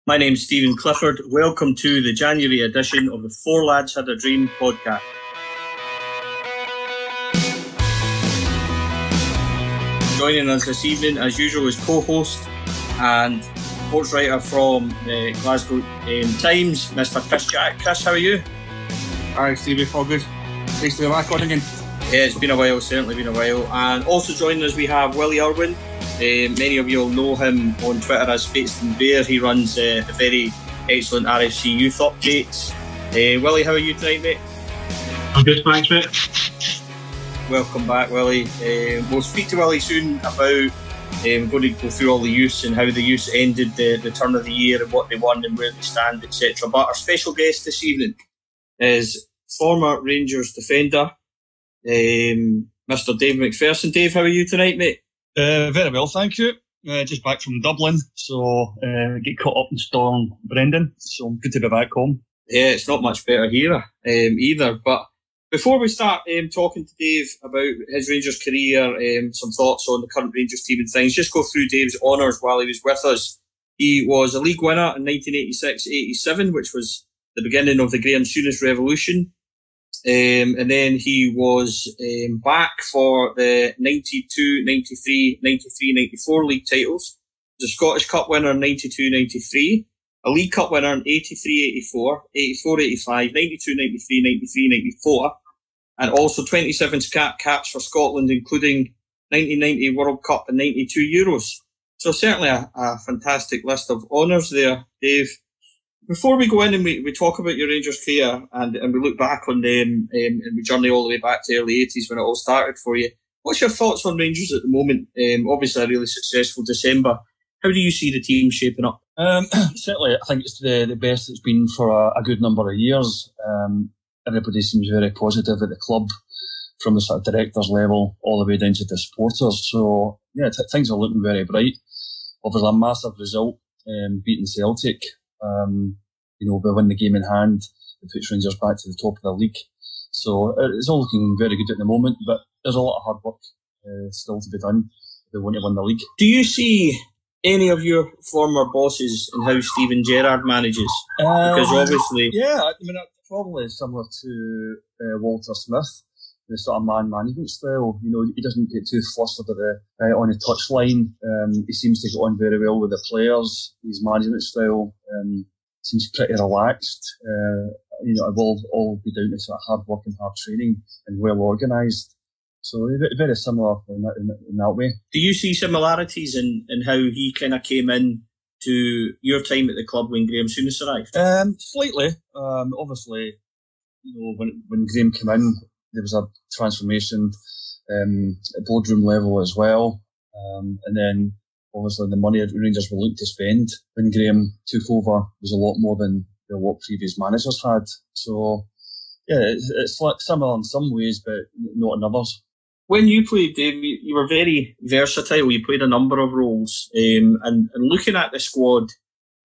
My name's Stevie Clifford. Welcome to the January edition of the 4LadsHadADream podcast. Joining us this evening, as usual, is co-host and sports writer from the Glasgow Times, Mr. Chris Jack. Chris, how are you? Hi, Stevie. All good. Nice to be back on again. Yeah, it's been a while, certainly been a while. And also joining us, we have Willy Irwin. Many of you will know him on Twitter as Fateston Bear. He runs the very excellent RFC Youth Updates. Willy, how are you tonight, mate? I'm good, thanks, mate. Welcome back, Willy. We'll speak to Willy soon about going to go through all the youths and how the youths ended the turn of the year and what they won and where they stand, etc. But our special guest this evening is former Rangers defender, Mr. Dave McPherson. Dave, how are you tonight, mate? Very well, thank you. Just back from Dublin, so get caught up in Storm Brendan, so good to be back home. Yeah, it's not much better here either. But before we start talking to Dave about his Rangers career, some thoughts on the current Rangers team and things, just go through Dave's honours while he was with us. He was a league winner in 1986-87, which was the beginning of the Graham Souness revolution. And then he was back for the 92, 93, 93, 94 league titles. He was a Scottish Cup winner in 92, 93, a League Cup winner in 83, 84, 84, 85, 92, 93, 93, 94, and also 27 caps for Scotland, including 1990 World Cup and 92 Euros. So certainly a fantastic list of honours there, Dave. Before we go in and we talk about your Rangers career and we look back on them and we journey all the way back to the early 80s when it all started for you, what's your thoughts on Rangers at the moment? Obviously a really successful December. How do you see the team shaping up? Certainly, I think it's the best it's been for a good number of years. Everybody seems very positive at the club, from the sort of directors level all the way down to the supporters. So, yeah, things are looking very bright. Obviously, a massive result, beating Celtic. We win the game in hand. It puts Rangers back to the top of the league. So it's all looking very good at the moment, but there's a lot of hard work still to be done if they want to win the league. Do you see any of your former bosses in how Steven Gerrard manages? Because obviously... Yeah, I mean, probably similar to Walter Smith, the sort of man management style. He doesn't get too flustered on the touchline. He seems to get on very well with the players. His management style seems pretty relaxed. It will all be down to sort of hard work and hard training and well organised. So very similar in that way. Do you see similarities in how he kind of came in to your time at the club when Graham Souness arrived? Slightly. Obviously, when Graham came in, there was a transformation at boardroom level as well. And then, obviously, the money that Rangers were looking to spend when Graham took over was a lot more than what previous managers had. So, yeah, it's similar in some ways, but not in others. When you played, Dave, you were very versatile. You played a number of roles. And looking at the squad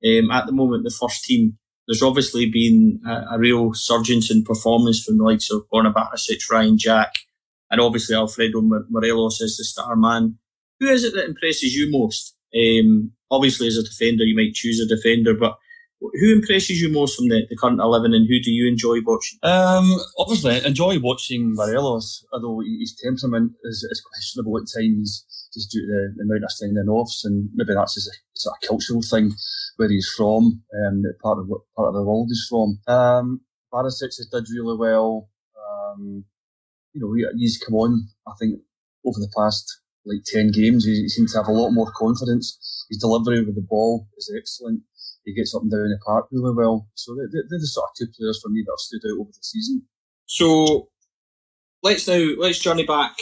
at the moment, the first team, there's obviously been a real surgence in performance from the likes of Borna Barisic, Ryan Jack, and obviously Alfredo Morelos as the star man. Who is it that impresses you most? Obviously, as a defender, you might choose a defender, but who impresses you most from the current 11 and who do you enjoy watching? Obviously, I enjoy watching Morelos, although his temperament is questionable at times, just due to the amount of sending offs, and maybe that's just a sort of cultural thing where he's from, part of the world he's from. Barisic has did really well. He's come on, I think, over the past 10 games. He seems to have a lot more confidence. His delivery with the ball is excellent. He gets up and down the park really well. So they're the sort of two players for me that have stood out over the season. So let's journey back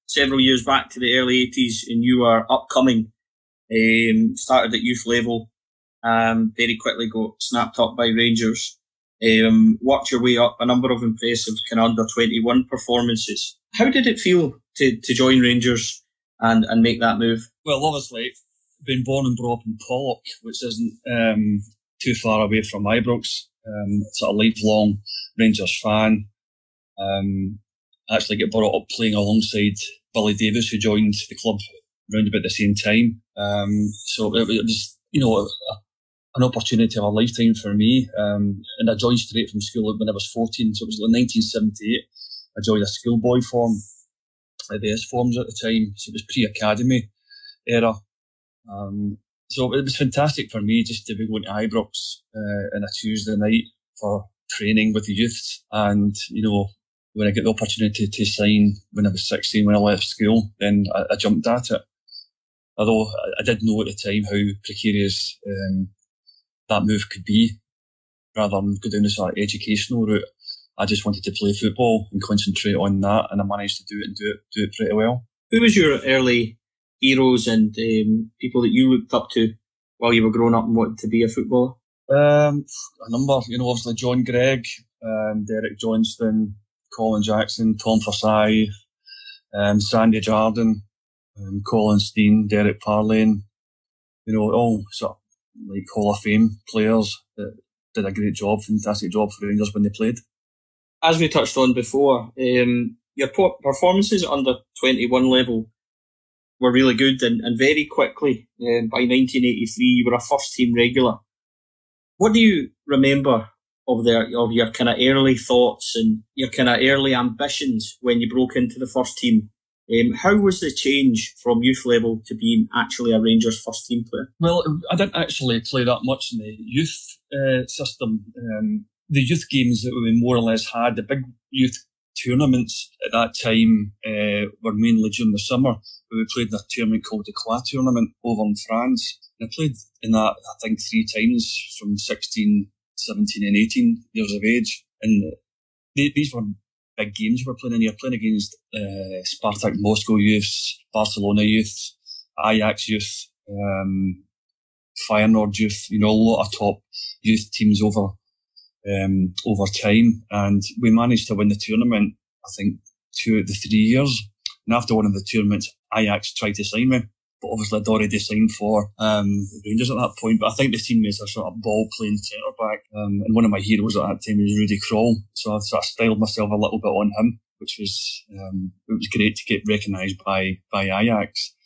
several years back to the early 80s, and you were upcoming. Started at youth level, very quickly got snapped up by Rangers. Worked your way up a number of impressive kind of under 21 performances. How did it feel to join Rangers and make that move? Well, obviously, been born and brought up in Pollock, which isn't too far away from Ibrox. Sort of lifelong Rangers fan. Actually get brought up playing alongside Billy Davies, who joined the club around about the same time. So it was, an opportunity of a lifetime for me. And I joined straight from school when I was 14, so it was like 1978. I joined a schoolboy form, the S forms at the time, so it was pre-academy era. So it was fantastic for me just to be going to Ibrox on a Tuesday night for training with the youths. And, when I get the opportunity to sign when I was 16, when I left school, then I jumped at it. Although I did know at the time how precarious that move could be, rather than go down the sort of educational route. I just wanted to play football and concentrate on that, and I managed to do it and do it pretty well. Who was your early heroes and people that you looked up to while you were growing up and wanted to be a footballer? A number, obviously John Gregg, Derek Johnston, Colin Jackson, Tom Forsyth, Sandy Jardine, Colin Steen, Derek Parlane, all sort of like Hall of Fame players that did a great job, fantastic job for Rangers when they played. As we touched on before, your performances under 21 level were really good, and very quickly, by 1983, you were a first team regular. What do you remember of your kind of early thoughts and your kind of early ambitions when you broke into the first team? How was the change from youth level to being actually a Rangers first team player? Well, I didn't actually play that much in the youth system. The youth games that we more or less had, the big youth tournaments at that time were mainly during the summer. We played in a tournament called the Cla tournament over in France. And I played in that, I think, 3 times from 16, 17 and 18 years of age. And these were big games we were playing in. You're playing against Spartak Moscow youths, Barcelona youths, Ajax youth, Feyenoord youth, a lot of top youth teams over time. And we managed to win the tournament, I think, 2 out of the 3 years. And after one of the tournaments, Ajax tried to sign me. But obviously I'd already signed for Rangers at that point. But I think the teammates are sort of ball-playing centre-back. And one of my heroes at that time was Rudy Kroll. So I sort of styled myself a little bit on him, which was it was great to get recognised by Ajax.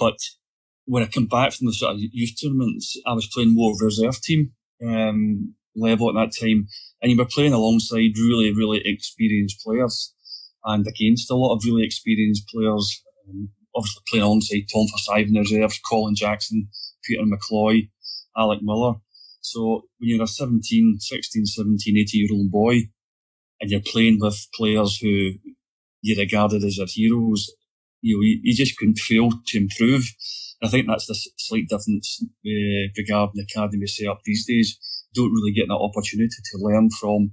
But when I came back from the sort of youth tournaments, I was playing more reserve team level at that time. And you were playing alongside really, really experienced players and against a lot of really experienced players. Obviously playing alongside Tom Forsyth in the reserves, Colin Jackson, Peter McCloy, Alec Miller. So when you're a 16, 17, 18-year-old boy and you're playing with players who you regarded as your heroes, you just couldn't fail to improve. And I think that's the slight difference regarding the academy setup these days. You don't really get that opportunity to learn from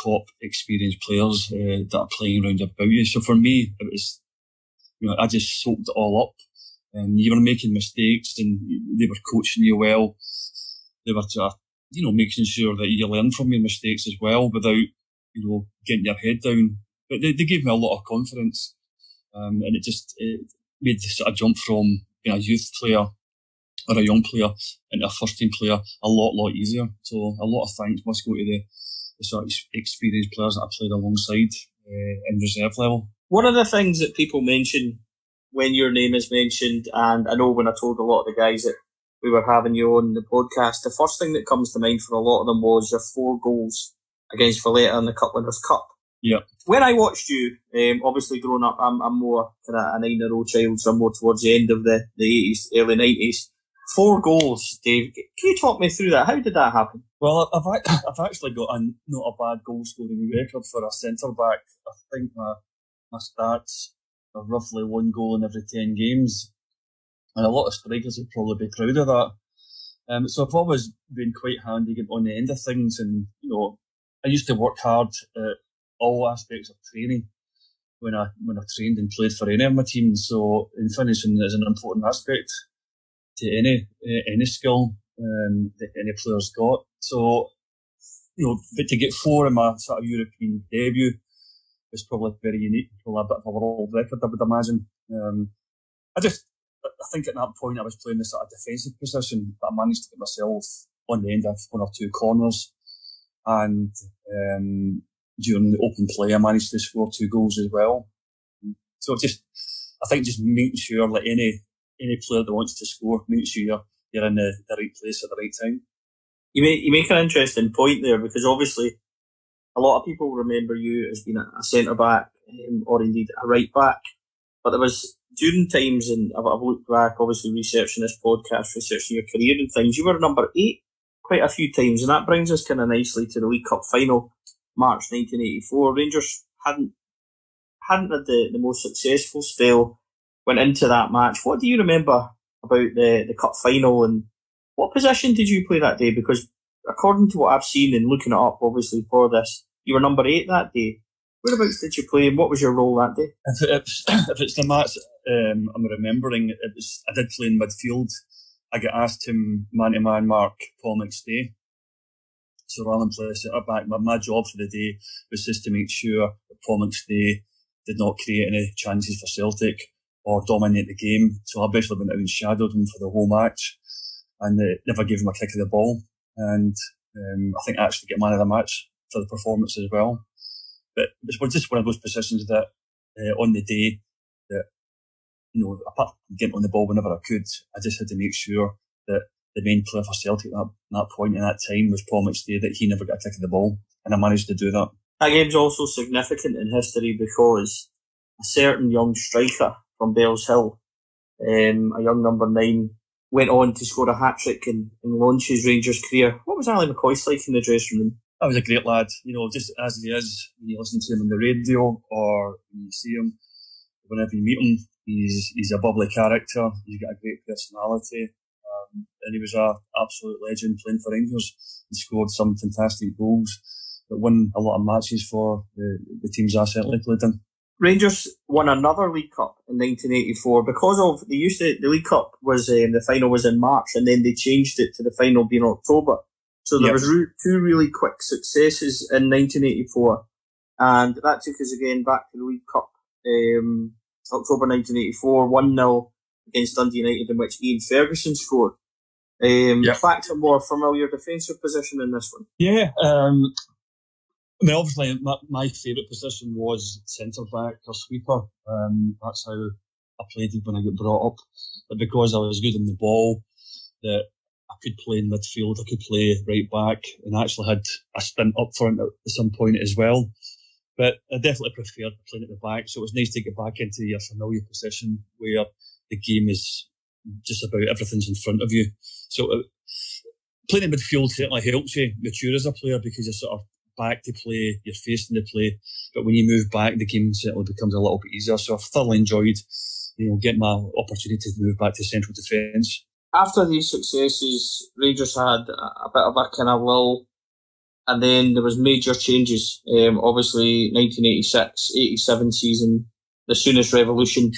top experienced players that are playing around about you. So for me, it was, I just soaked it all up. And you were making mistakes and they were coaching you well. They were, making sure that you learn from your mistakes as well without, getting your head down. But they gave me a lot of confidence. And it made the sort of jump from being a youth player or a young player into a first team player a lot easier. So a lot of thanks must go to the sort of experienced players that I played alongside in reserve level. One of the things that people mention when your name is mentioned, and I know when I told a lot of the guys that we were having you on the podcast, the first thing that comes to mind for a lot of them was your 4 goals against Valletta in the Cup Winners' Cup. Yeah. When I watched you, obviously growing up, I'm more kind of a 9-year-old child, so I'm more towards the end of the 80s, early 90s. 4 goals, Dave. Can you talk me through that? How did that happen? Well, I've actually got not a bad goal scoring record for a centre back. I think my stats are roughly 1 goal in every 10 games. And a lot of strikers would probably be proud of that. So I've always been quite handy getting on the end of things. And, I used to work hard at all aspects of training when I trained and played for any of my teams. So in finishing is an important aspect to any skill that any player's got. So, but to get 4 in my sort of European debut was probably very unique, probably a bit of a world record, I would imagine. I think at that point I was playing this sort of defensive position, but I managed to get myself on the end of 1 or 2 corners. And during the open play, I managed to score 2 goals as well. So I think just making sure, like any player that wants to score, make sure you're in the right place at the right time. You make an interesting point there, because obviously a lot of people remember you as being a centre-back or indeed a right-back. But there was, during times, and I've looked back, obviously researching this podcast, researching your career and things, you were number 8 quite a few times. And that brings us kind of nicely to the League Cup final, March 1984. Rangers hadn't had the most successful spell, went into that match. What do you remember about the cup final, and what position did you play that day? Because according to what I've seen and looking it up, obviously, for this, you were number 8 that day. Whereabouts did you play, and what was your role that day? If it's the match I'm remembering, I did play in midfield. I got asked to man-to-man mark Paul McStay. So rather than play a centre-back, my job for the day was just to make sure that Paul McStay did not create any chances for Celtic or dominate the game. So I basically went out and shadowed him for the whole match and never gave him a kick of the ball. And I think I actually get man of the match for the performance as well. But it was just one of those positions that on the day that, apart from getting on the ball whenever I could, I just had to make sure that the main player for Celtic at that point in that time was Paul McStay, that he never got a kick of the ball. And I managed to do that. That game's also significant in history because a certain young striker from Bells Hill, a young number 9, went on to score a hat-trick and launch his Rangers career. What was Ali McCoist like in the dressing room? That was a great lad, just as he is when you listen to him on the radio or when you see him. Whenever you meet him, he's a bubbly character. He's got a great personality, and he was an absolute legend playing for Rangers. He scored some fantastic goals that won a lot of matches for the teams I certainly played in. Rangers won another League Cup in 1984 because of the League Cup was the final was in March, and then they changed it to the final being October. So there was 2 really quick successes in 1984, and that took us again back to the League Cup. October 1984, 1-0 against Dundee United, in which Ian Ferguson scored. Back to a more familiar defensive position in this one. Yeah, obviously my favourite position was centre-back or sweeper. That's how I played it when I got brought up. But because I was good on the ball, that I could play in midfield, I could play right back, and I actually had a stint up front at some point as well. But I definitely preferred playing at the back, so it was nice to get back into your familiar position where the game is just about everything's in front of you. So playing in midfield certainly helps you mature as a player because you're sort of back to play, you're facing the play. But when you move back, the game certainly becomes a little bit easier. So I've thoroughly enjoyed, getting my opportunity to move back to central defence. After these successes, Rangers had a bit of a kind of lull. And then there was major changes. Obviously, 1986-87 season, the Souness Revolution,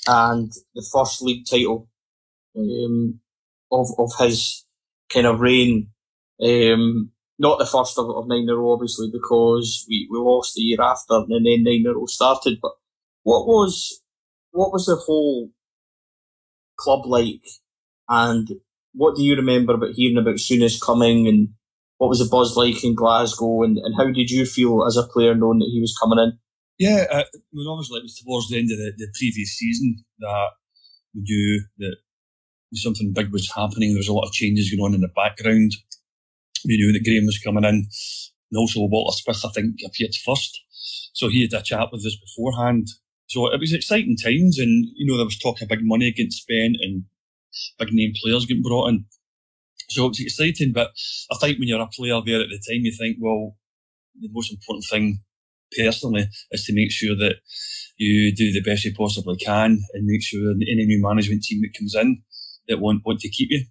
and the first league title of his kind of reign. Not the first of 9 in a row, obviously, because we lost the year after, and then 9 in a row started. But what was the whole club like, and what do you remember about hearing about Souness coming, and what was the buzz like in Glasgow, and how did you feel as a player knowing that he was coming in? Yeah, obviously it was towards the end of the previous season that we knew that something big was happening. There was a lot of changes going on in the background. We knew that Graham was coming in, and also Walter Smith, I think, appeared first. So he had a chat with us beforehand. So it was exciting times, and there was talk of big money getting spent and big name players getting brought in. So it's exciting, but I think when you're a player there at the time, you think, well, the most important thing personally is to make sure that you do the best you possibly can and make sure that any new management team that comes in that want to keep you.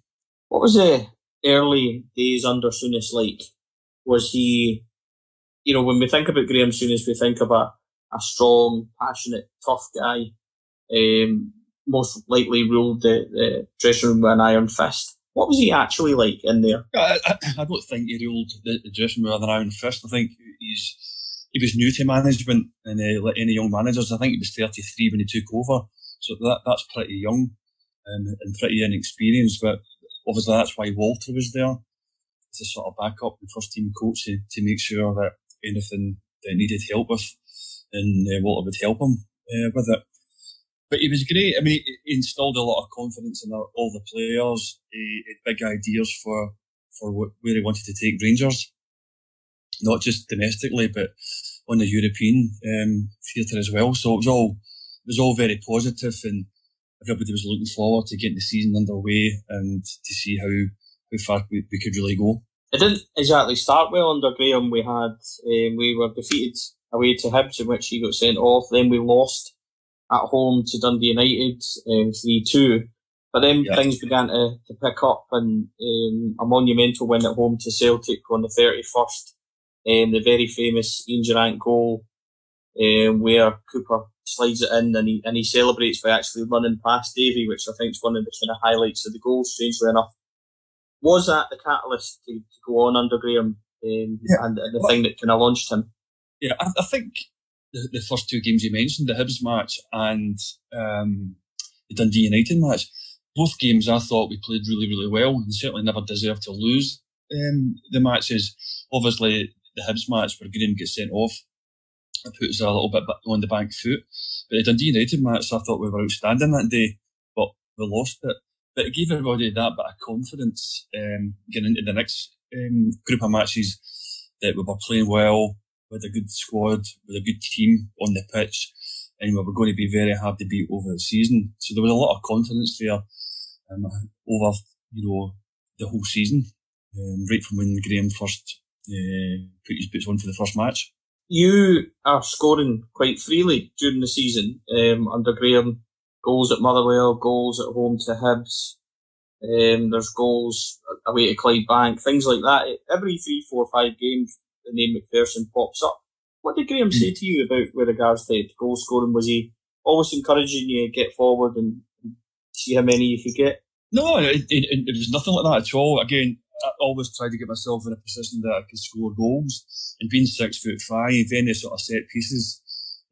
What was the early days under Souness like? Was he, when we think about Graham Souness, we think of a strong, passionate, tough guy, most likely ruled the dressing room with an iron fist. What was he actually like in there? I don't think he ruled the dressing room with an iron fist. I think he was new to management, and like any young managers, I think he was 33 when he took over. So that's pretty young and pretty inexperienced. But obviously that's why Walter was there, to sort of back up the first team coach to make sure that anything that needed help with, and Walter would help him with it. But he was great. I mean, he instilled a lot of confidence in all the players. He had big ideas for where he wanted to take Rangers, not just domestically, but on the European theatre as well. So it was all very positive, and everybody was looking forward to getting the season underway and to see how far we could really go. It didn't exactly start well under Graham. We were defeated away to Hibs, in which he got sent off. Then we lost at home to Dundee United 3-2. But then things began to pick up, and a monumental win at home to Celtic on the 31st. The very famous Ian Durrant goal, where Cooper slides it in, and he celebrates by actually running past Davy, which I think is one of the kind of highlights of the goal, strangely enough. Was that the catalyst to go on under Graham, and the thing that kind of launched him? Yeah, I think the first two games you mentioned, the Hibs match and the Dundee United match, both games I thought we played really, really well, and certainly never deserved to lose the matches. Obviously, the Hibs match where Graham gets sent off, it put us a little bit on the back foot. But the Dundee United match, I thought we were outstanding that day, but we lost it. But it gave everybody that bit of confidence getting into the next group of matches, that we were playing well, with a good squad, with a good team on the pitch, and we were going to be very hard to beat over the season. So there was a lot of confidence there over the whole season, right from when Graham first put his boots on for the first match. You are scoring quite freely during the season under Graham. Goals at Motherwell, goals at home to Hibs. There's goals away to Clydebank, things like that. Every 3, 4, 5 games, the name McPherson pops up. What did Graham say to you about with regards to goal scoring? Was he always encouraging you to get forward and see how many you could get? No, it was nothing like that at all. Again, I always tried to get myself in a position that I could score goals. And being 6'5", any sort of set pieces,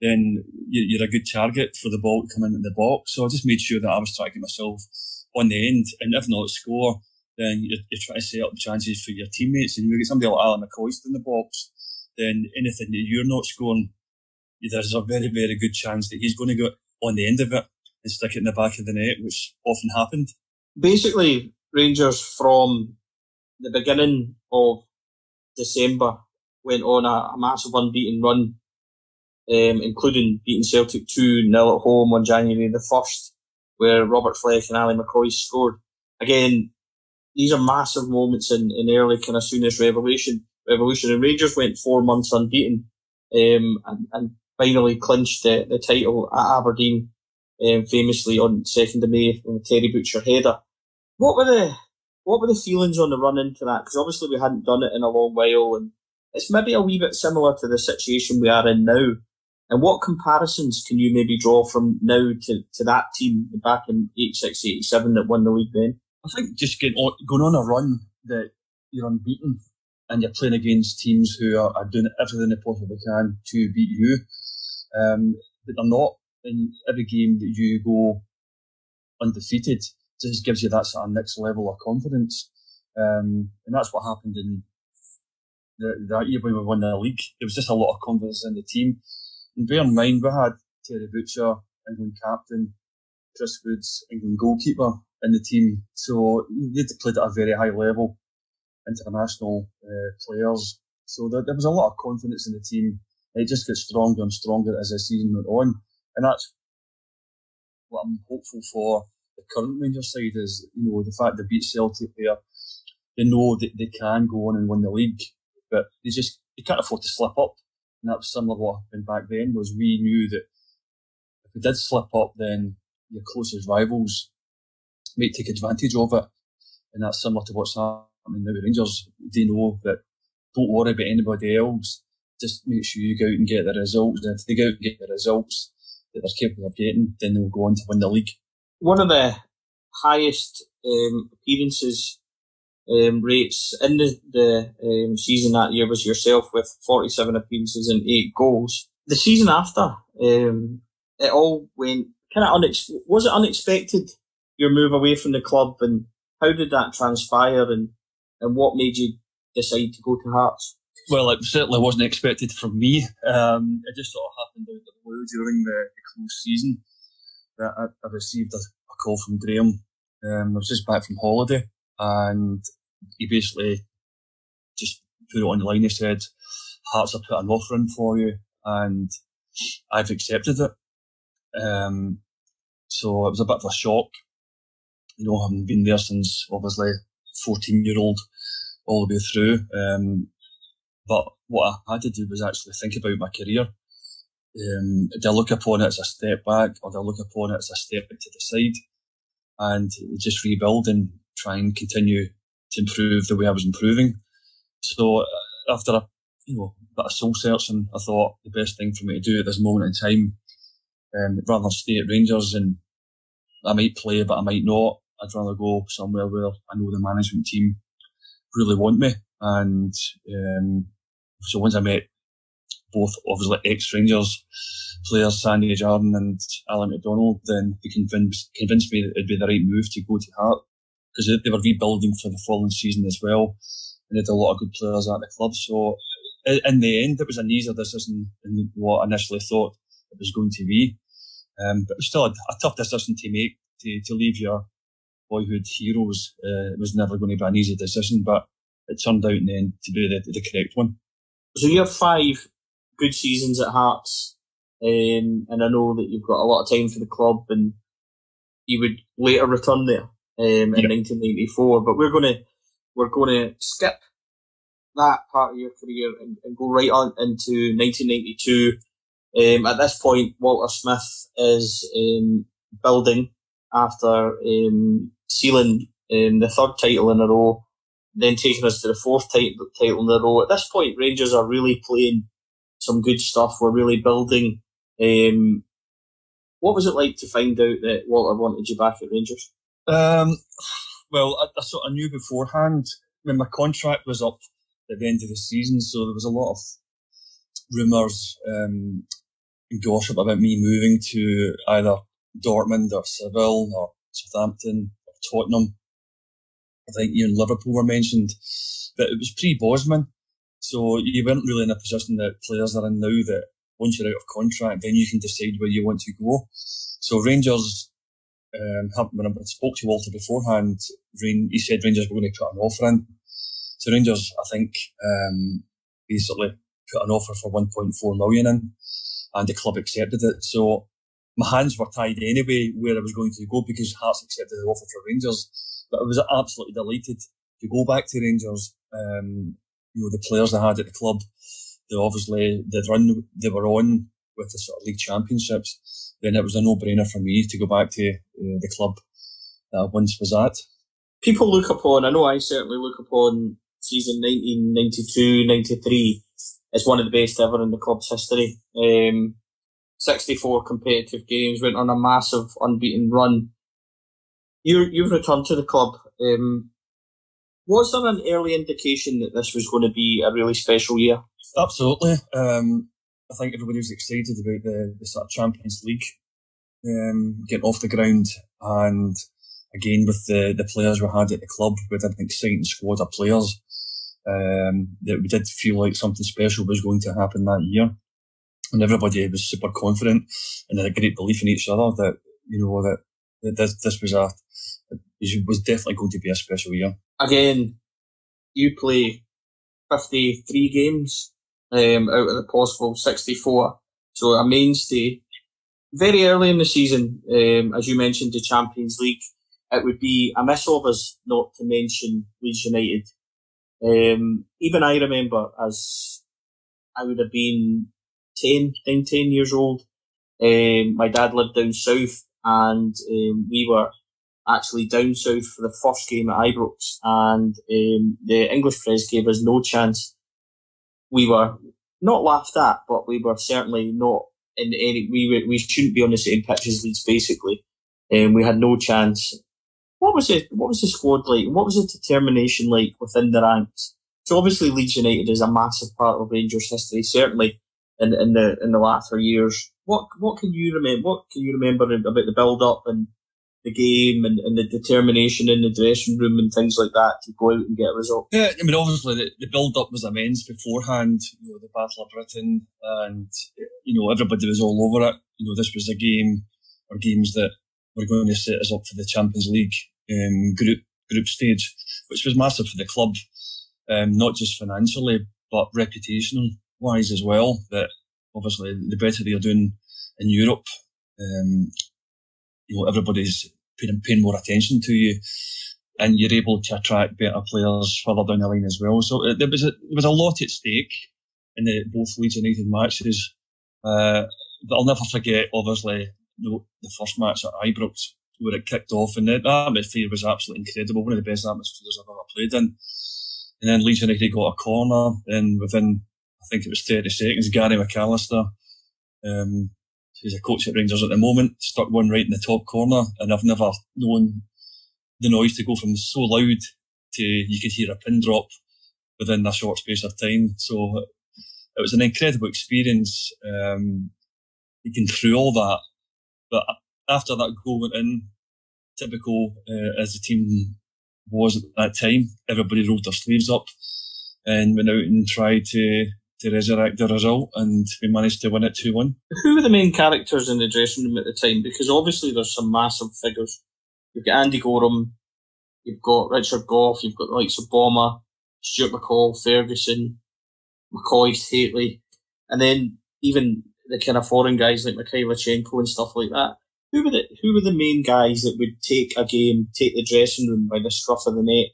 then you're a good target for the ball to come into the box. So I just made sure that I was trying to get myself on the end, and if not score, then you're trying to set up chances for your teammates. And you get somebody like Alan McCoist in the box, then anything that you're not scoring, there's a very, very good chance that he's going to go on the end of it and stick it in the back of the net, which often happened. Basically, Rangers from the beginning of December went on a massive unbeaten run, including beating Celtic 2-0 at home on January the 1st, where Robert Fleck and Ali McCoy scored. Again, these are massive moments in early kind of soonish revolution. And Rangers went 4 months unbeaten, and finally clinched the title at Aberdeen, famously on 2nd of May with a Terry Butcher header. What were the feelings on the run into that? Because obviously we hadn't done it in a long while, and it's maybe a wee bit similar to the situation we are in now. And what comparisons can you maybe draw from now to that team back in 86, 87 that won the league then? I think just going on a run that you're unbeaten and you're playing against teams who are doing everything they possibly can to beat you, but they're not. In every game that you go undefeated, just gives you that sort of next level of confidence. And that's what happened in that year when we won the league. There was just a lot of confidence in the team. And bear in mind, we had Terry Butcher, England captain, Chris Woods, England goalkeeper in the team. So they played at a very high level, international players. So there was a lot of confidence in the team. It just got stronger and stronger as the season went on. And that's what I'm hopeful for the current Rangers side is, the fact they beat Celtic there. They know that they can go on and win the league, but they can't afford to slip up. And that was similar to what happened back then, was we knew that if we did slip up, then your closest rivals might take advantage of it. And that's similar to what's happening now with Rangers. They know that don't worry about anybody else. Just make sure you go out and get the results. And if they go out and get the results that they're capable of getting, then they'll go on to win the league. One of the highest appearances rates in the season that year was yourself, with 47 appearances and 8 goals. The season after, it all went kind of was it unexpected, your move away from the club, and how did that transpire, and what made you decide to go to Hearts? Well, it certainly wasn't expected from me. It just sort of happened out of the blue during the close season I received a call from Graham. I was just back from holiday, and he basically just put it on the line. He said, Hearts have put an offer in for you, and I've accepted it. So it was a bit of a shock, having been there since obviously 14-year-old all the way through. But what I had to do was actually think about my career. Did I look upon it as a step back, or did I look upon it as a step to the side, and just rebuild and try and continue to improve the way I was improving? So after a bit of soul searching, I thought the best thing for me to do at this moment in time, rather than stay at Rangers and I might play but I might not, I'd rather go somewhere where I know the management team really want me. And so once I met both obviously ex-Rangers players, Sandy Jardine and Alan McDonald, then they convinced me that it'd be the right move to go to Hearts, because they were rebuilding for the following season as well, and they had a lot of good players at the club. So in the end, it was an easier decision than what I initially thought it was going to be. But it was still a tough decision to make, to leave your boyhood heroes. It was never going to be an easy decision, but it turned out in the end to be the correct one. So you have 5 good seasons at Hearts, and I know that you've got a lot of time for the club, and you would later return there in 1994. But we're going to skip that part of your career and go right on into 1992. At this point, Walter Smith is building after sealing the 3rd title in a row, then taking us to the 4th title in a row. At this point, Rangers are really playing some good stuff. We're really building. What was it like to find out that Walter wanted you back at Rangers? Well, I sort of knew beforehand when my contract was up at the end of the season, so there was a lot of rumours and gossip about me moving to either Dortmund or Seville or Southampton or Tottenham. I think even Liverpool were mentioned, but it was pre-Bosman, so you weren't really in a position that players are in now, that once you're out of contract, then you can decide where you want to go. So Rangers, when I spoke to Walter beforehand, he said Rangers were going to put an offer in. So Rangers, I think, basically put an offer for 1.4 million in, and the club accepted it. So my hands were tied anyway where I was going to go, because Hearts accepted the offer for Rangers. But I was absolutely delighted to go back to Rangers. The players I had at the club, the run they were on with the sort of league championships, then it was a no-brainer for me to go back to the club that I once was at. People look upon, I know I certainly look upon season 1992-93 as one of the best ever in the club's history. 64 competitive games, went on a massive unbeaten run. You've returned to the club. Was there an early indication that this was going to be a really special year? Absolutely. I think everybody was excited about the sort of Champions League getting off the ground, and again with the players we had at the club, with an exciting squad of players, that we did feel like something special was going to happen that year, and everybody was super confident and had a great belief in each other that this was definitely going to be a special year. Again, you play 53 games out of the possible 64, so a mainstay. Very early in the season, as you mentioned, the Champions League, it would be amiss of us not to mention Leeds United. Even I remember, as I would have been 10 years old, my dad lived down south, and we were actually down south for the first game at Ibrox, and the English press gave us no chance. We were not laughed at, but we were certainly not in any. We shouldn't be on the same pitch as Leeds, basically. We had no chance. What was the squad like? What was the determination like within the ranks? So obviously Leeds United is a massive part of Rangers history, certainly in the latter years. What can you remember? What can you remember about the build up and the game and the determination in the dressing room and things like that to go out and get a result? Yeah, I mean, obviously the build up was immense beforehand. The Battle of Britain, and everybody was all over it. This was a game or games that were going to set us up for the Champions League group stage, which was massive for the club, not just financially but reputational wise as well. That obviously the better you're doing in Europe, everybody's paying more attention to you, and you're able to attract better players further down the line as well. So there was a lot at stake in both Leeds United matches. But I'll never forget, obviously, the first match at Ibrox, where it kicked off, and the atmosphere was absolutely incredible, one of the best atmospheres I've ever played in. And then Leeds United got a corner, and within, I think it was 30 seconds, Gary McAllister, who's a coach at Rangers at the moment, stuck one right in the top corner, and I've never known the noise to go from so loud to you could hear a pin drop within a short space of time. So it was an incredible experience, getting through all that. But after that goal went in, typical as the team was at that time, everybody rolled their sleeves up and went out and tried to resurrect the result, and we managed to win it 2-1. Who were the main characters in the dressing room at the time? Because obviously there's some massive figures. You've got Andy Gorham, you've got Richard Gough, you've got the likes of Bomber, Stuart McCall, Ferguson, McCoy, Tately, and then even the kind of foreign guys like Mikhailichenko and stuff like that. Who were the main guys that would take a game, take the dressing room by the scruff of the neck,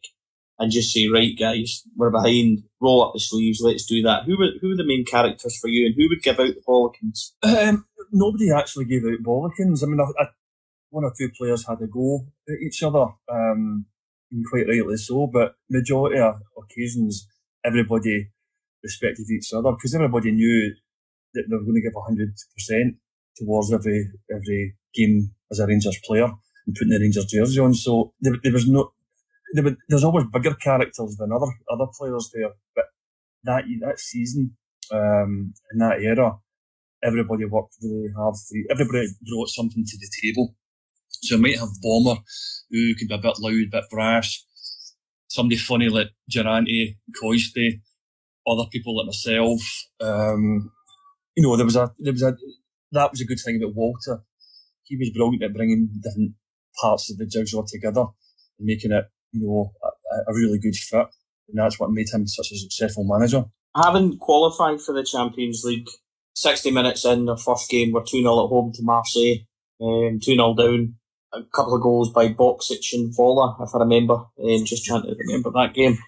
and just say, right, guys, we're behind, roll up the sleeves, let's do that? Who were the main characters for you, and who would give out the bollockins? Nobody actually gave out bollockins. I mean, one or two players had a go at each other, and quite rightly so, but majority of occasions, everybody respected each other, because everybody knew that they were going to give 100% towards every game as a Rangers player and putting the Rangers jersey on. So there's always bigger characters than other players there. But that season, in that era, everybody worked really hard. Everybody brought something to the table. So you might have Bomber, who could be a bit loud, a bit brash. Somebody funny like Durante, Coiste, other people like myself. That was a good thing about Walter. He was brilliant at bringing different parts of the jigsaw together and making it, a really good fit. And that's what made him such a successful manager. Having qualified for the Champions League, 60 minutes in, their first game, we're 2-0 at home to Marseille, 2-0 down. A couple of goals by Boksic and Vola, if I remember. Just trying to remember that game.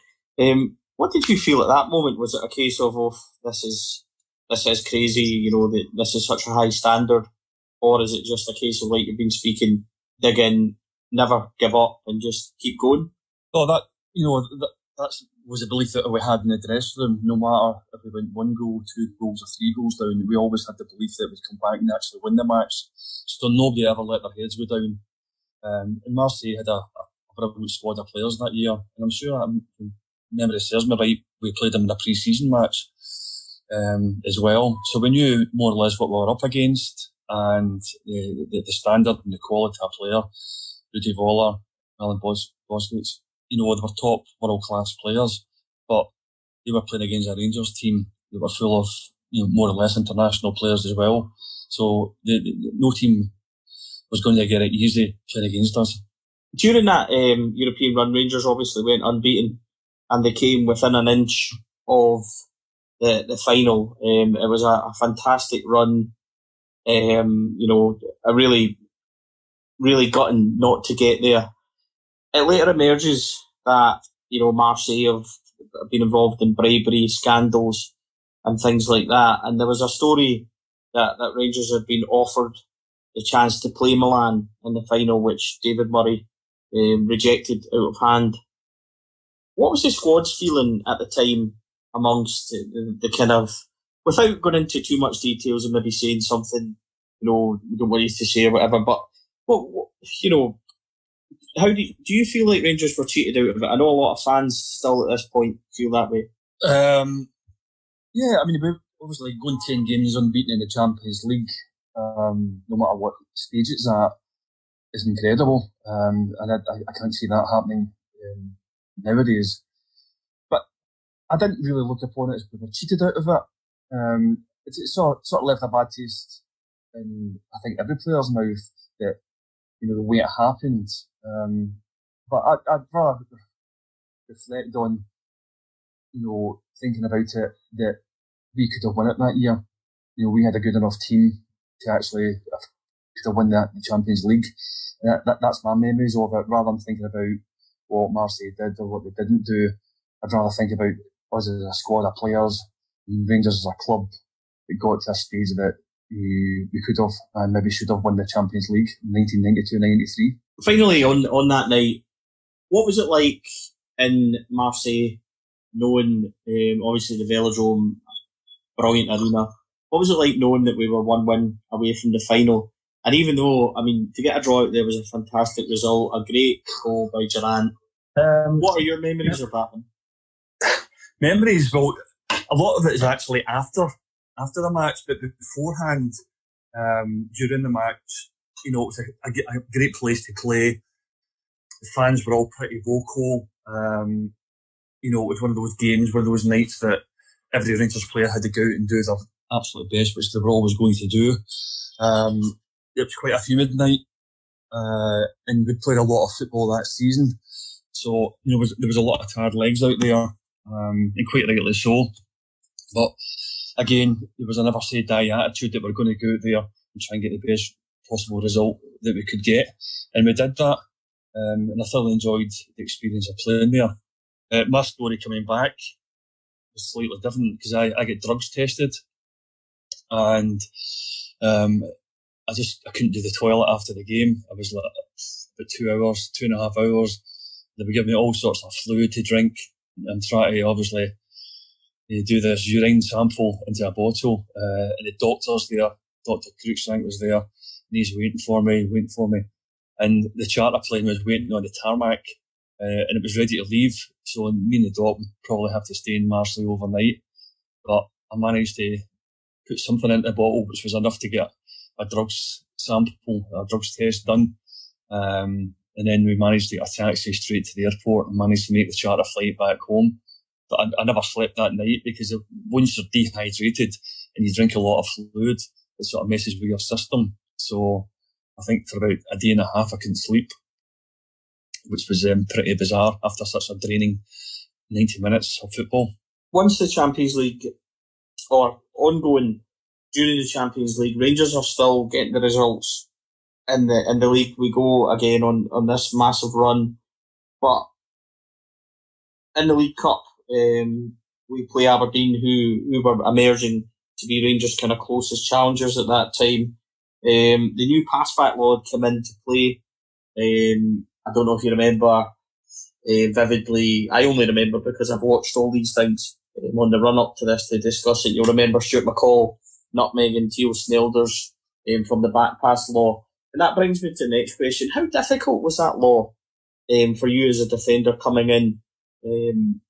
What did you feel at that moment? Was it a case of, this is crazy, this is such a high standard? Or is it just a case of, like you've been speaking, dig in, never give up and just keep going? Oh, that was a belief that we had in the dressing room. No matter if we went 1 goal, 2 goals or 3 goals down, we always had the belief that we'd come back and actually win the match. So nobody ever let their heads go down. And Marseille had a brilliant squad of players that year. And I'm sure, if memory serves me right, we played them in a pre-season match as well. So we knew more or less what we were up against, and the standard and the quality of player, Rudy Voller, Alan Boskic, they were top world-class players, but they were playing against a Rangers team that were full of, more or less international players as well. So no team was going to get it easy playing against us. During that European run, Rangers obviously went unbeaten, and they came within an inch of the final. It was a fantastic run. A really, really gutting not to get there. It later emerges that, Marseille have been involved in bribery, scandals and things like that. And there was a story that Rangers had been offered the chance to play Milan in the final, which David Murray rejected out of hand. What was the squad's feeling at the time amongst the kind of, without going into too much details and maybe saying something, we don't want you to say or whatever, but what how do you feel like Rangers were cheated out of it? I know a lot of fans still at this point feel that way. Yeah, I mean, we're obviously going 10 games unbeaten in the Champions League, no matter what stage it's at, is incredible. And I can't see that happening nowadays. But I didn't really look upon it as we were cheated out of it. It sort of left a bad taste in, I think, every player's mouth that, the way it happened. But I'd rather reflect on, thinking about it, that we could have won it that year. We had a good enough team to actually could have won the Champions League. That's my memories of it, rather than thinking about what Marseille did or what they didn't do. I'd rather think about us as a squad of players, and Rangers as a club that got to a stage that we could have and maybe should have won the Champions League in 1992-93. Finally, on that night, what was it like in Marseille, knowing, obviously the Velodrome, brilliant arena, what was it like knowing that we were one win away from the final? And even though, to get a draw out there was a fantastic result, a great goal by Gersnet. What are your memories of that one? Memories, well, a lot of it is actually after the match, but beforehand, during the match, it was a great place to play. The fans were all pretty vocal. It was one of those games, one of those nights that every Rangers player had to go out and do their absolute best, which they were always going to do. It was quite a humid night, and we played a lot of football that season. So, there was a lot of tired legs out there, and quite rightly so. But again, there was a never say die attitude that we're going to go out there and try and get the best possible result that we could get. And we did that. And I thoroughly enjoyed the experience of playing there. My story coming back was slightly different because I get drugs tested, and I couldn't do the toilet after the game. I was like about 2.5 hours. They would give me all sorts of fluid to drink and try to obviously do this urine sample into a bottle. And the doctor's there, Dr. Cruikshank was there, and he's waiting for me. And the charter plane was waiting on the tarmac, and it was ready to leave. So me and the doc would probably have to stay in Marseille overnight. But I managed to put something into the bottle, which was enough to get a drugs sample, a drugs test done. And then we managed to get a taxi straight to the airport and managed to make the charter flight back home. But I never slept that night because once you're dehydrated and you drink a lot of fluid, it sort of messes with your system. So I think for about a day and a half I couldn't sleep, which was pretty bizarre after such a draining 90 minutes of football. Once the Champions League, or ongoing during the Champions League, Rangers are still getting the results in the league. We go again on this massive run, but in the League Cup, we play Aberdeen, who were emerging to be Rangers' kind of closest challengers at that time. The new pass-back law had come into play. I don't know if you remember vividly. I only remember because I've watched all these things on the run-up to this to discuss it. You'll remember Stuart McCall nutmegging Theo Snelders from the back pass law. And that brings me to the next question. How difficult was that law for you as a defender coming in?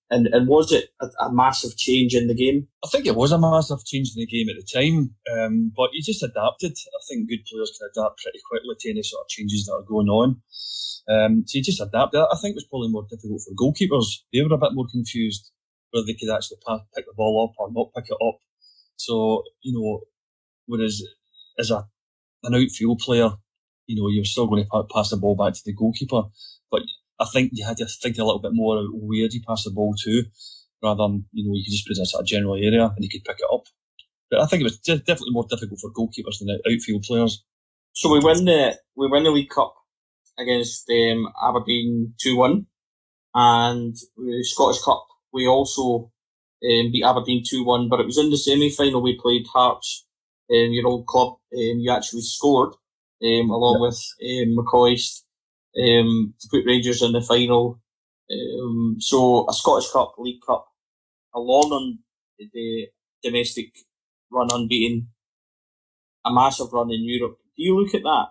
And was it a massive change in the game? I think it was a massive change in the game at the time, but you just adapted. I think good players can adapt pretty quickly to any sort of changes that are going on. So you just adapted. I think it was probably more difficult for goalkeepers. They were a bit more confused whether they could actually pick the ball up or not pick it up. So, whereas as an outfield player, you're still going to pass the ball back to the goalkeeper. But I think you had to think a little bit more about where you pass the ball to, rather than, you could just put it in a sort of general area and you could pick it up. But I think it was definitely more difficult for goalkeepers than outfield players. So we win the League Cup against Aberdeen 2-1, and the Scottish Cup we also beat Aberdeen 2-1, but it was in the semi-final we played Hearts, your old club. You actually scored along with McCoist to put Rangers in the final. So a Scottish Cup, League Cup, along on the domestic run unbeaten, a massive run in Europe. Do you look at that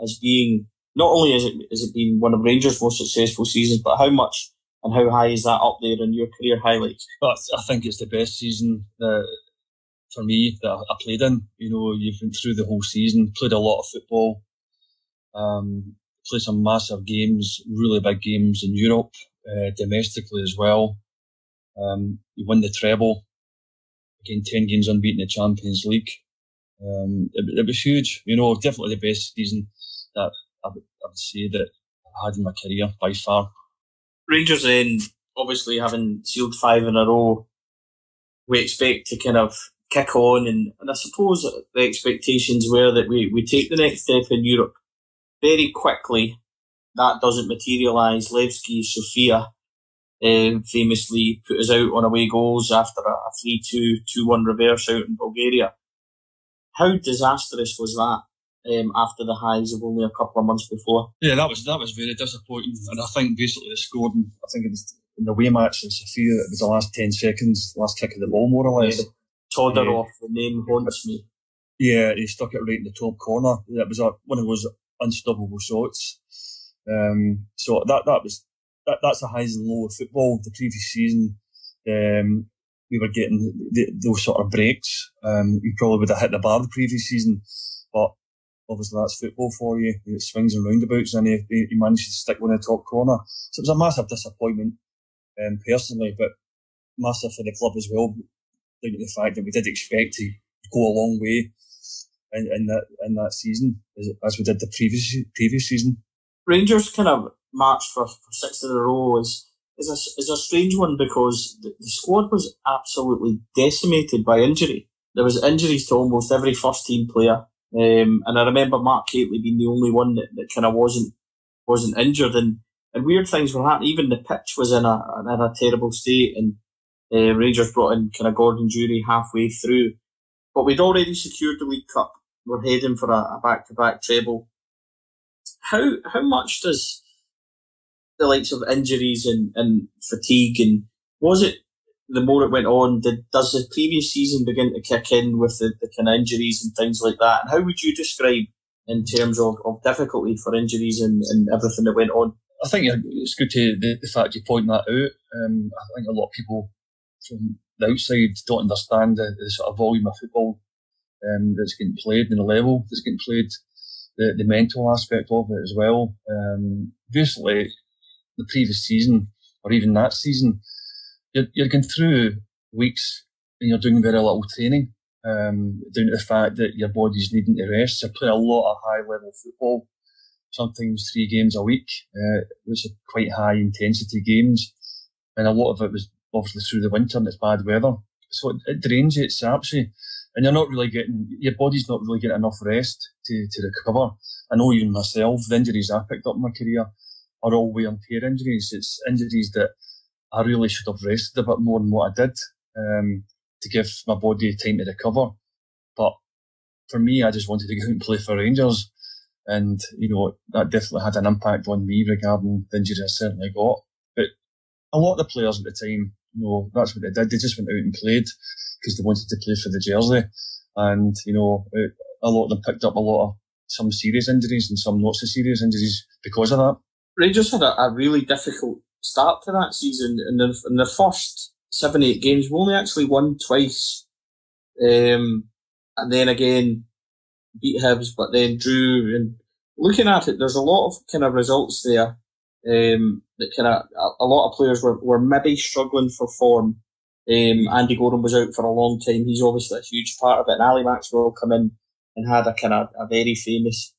as being, not only is it been one of Rangers' most successful seasons, but how much and how high is that up there in your career highlights? I think it's the best season for me that I played in. You've been through the whole season, played a lot of football, played some massive games, really big games in Europe, domestically as well. You won the treble, again 10 games unbeaten in the Champions League. It was huge, definitely the best season that I would say that I've had in my career by far. Rangers then, obviously having sealed 5 in a row, we expect to kind of kick on, and I suppose the expectations were that we take the next step in Europe very quickly. That doesn't materialise. Levski Sofia famously put us out on away goals after a 3-2, 2-1 reverse out in Bulgaria. How disastrous was that after the highs of only a couple of months before? Yeah, that was very disappointing, and I think basically the scoring, I think it was in the away match in Sofia, it was the last 10 seconds, last kick of the ball, more or less. Todorov, the name haunts me. Yeah, he stuck it right in the top corner. It was one of those unstoppable shots. So that's the highs and lows of football. The previous season, we were getting those sort of breaks. We probably would have hit the bar the previous season, but obviously that's football for you. It swings and roundabouts, and he managed to stick one in the top corner. So it was a massive disappointment, personally, but massive for the club as well, down to the fact that we did expect to go a long way in that season as we did the previous season. Rangers kind of marched for 6 in a row is a strange one, because the squad was absolutely decimated by injury. There was injuries to almost every first team player, and I remember Mark Catley being the only one that kind of wasn't injured, and weird things were happening. Even the pitch was in a terrible state, and Rangers brought in kind of Gordon Jury halfway through, but we'd already secured the League Cup. We're heading for a back-to-back treble. How much does the likes of injuries and fatigue, and was it the more it went on, does the previous season begin to kick in with the kind of injuries and things like that? And how would you describe in terms of difficulty for injuries and everything that went on? I think it's good to the fact you point that out. I think a lot of people from the outside don't understand the sort of volume of football that's getting played and the level that's getting played, the mental aspect of it as well. Basically, the previous season, or even that season, you're going through weeks and you're doing very little training, down to the fact that your body's needing to rest. You're playing a lot of high-level football, sometimes 3 games a week, which are quite high-intensity games, and a lot of it was obviously through the winter and it's bad weather. So it drains you, it saps you, and you're not really your body's not really getting enough rest to recover. I know even myself, the injuries I picked up in my career are all wear and tear injuries. It's injuries that I really should have rested a bit more than what I did, to give my body time to recover. But for me, I just wanted to go out and play for Rangers, and that definitely had an impact on me regarding the injury I certainly got. But a lot of the players at the time, that's what they did. They just went out and played because they wanted to play for the jersey, and a lot of them picked up some serious injuries and some not so serious injuries because of that. Rangers had a really difficult start to that season. In the first 7-8 games, we only actually won twice, and then again beat Hibs, but then drew. And looking at it, there's a lot of kind of results there that kind of a lot of players were maybe struggling for form. Andy Gordon was out for a long time. He's obviously a huge part of it. And Ali Maxwell come in and had a very famous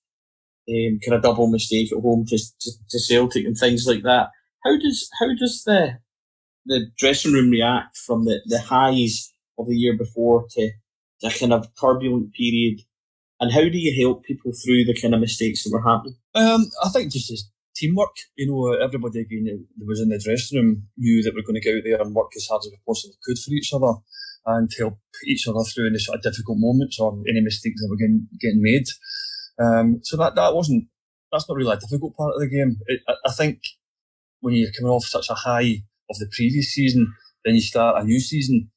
kind of double mistake at home to Celtic and things like that. How does the dressing room react from the highs of the year before to a kind of turbulent period, and how do you help people through the kind of mistakes that were happening? I think just as teamwork. Everybody again that was in the dressing room knew that we're going to go out there and work as hard as we possibly could for each other and help each other through any sort of difficult moments or any mistakes that were getting made. So that's not really a difficult part of the game. I think when you're coming off such a high of the previous season, then you start a new season,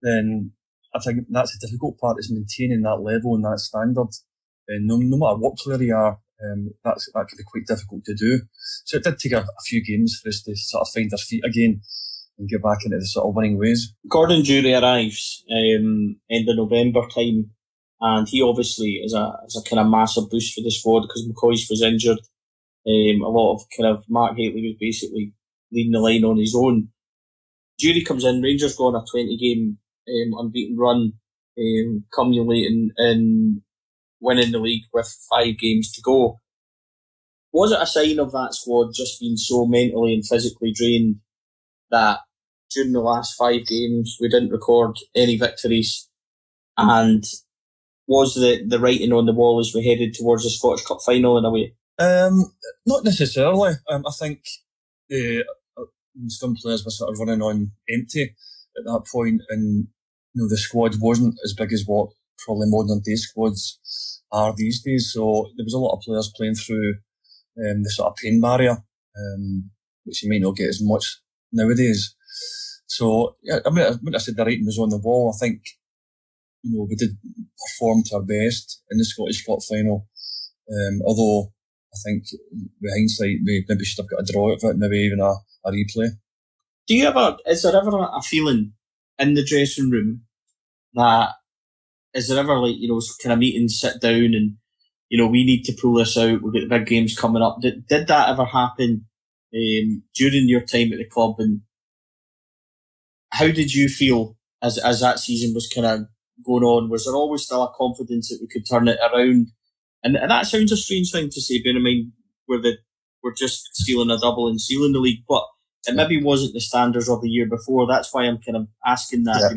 then I think that's the difficult part, is maintaining that level and that standard. And no matter what player you are, that can be quite difficult to do. So it did take a few games for us to sort of find our feet again and get back into the sort of winning ways. Gordon Jury arrives end of November time, and he obviously is a kind of massive boost for the squad because McCoist was injured. A lot of kind of Mark Hateley was basically leading the line on his own. Jury comes in, Rangers go on a 20-game unbeaten run, culminating in winning the league with 5 games to go. Was it a sign of that squad just being so mentally and physically drained that during the last 5 games we didn't record any victories? And was the writing on the wall as we headed towards the Scottish Cup final in a way? Not necessarily. I think some players were sort of running on empty at that point, and the squad wasn't as big as what probably modern day squads are these days. So there was a lot of players playing through the sort of pain barrier, which you might not get as much nowadays. So yeah, I mean, I said the writing was on the wall. I think we did perform to our best in the Scottish Cup final. Although I think with hindsight we maybe should have got a draw out of it, maybe even a replay. Is there ever a feeling in the dressing room that, is there ever kind of meetings, sit down and, we need to pull this out, we've got the big games coming up? Did that ever happen during your time at the club? And how did you feel as that season was kind of going on? Was there always still a confidence that we could turn it around? And that sounds a strange thing to say, bear in mind we're just stealing a double and sealing the league, but it maybe wasn't the standards of the year before. That's why I'm kind of asking that.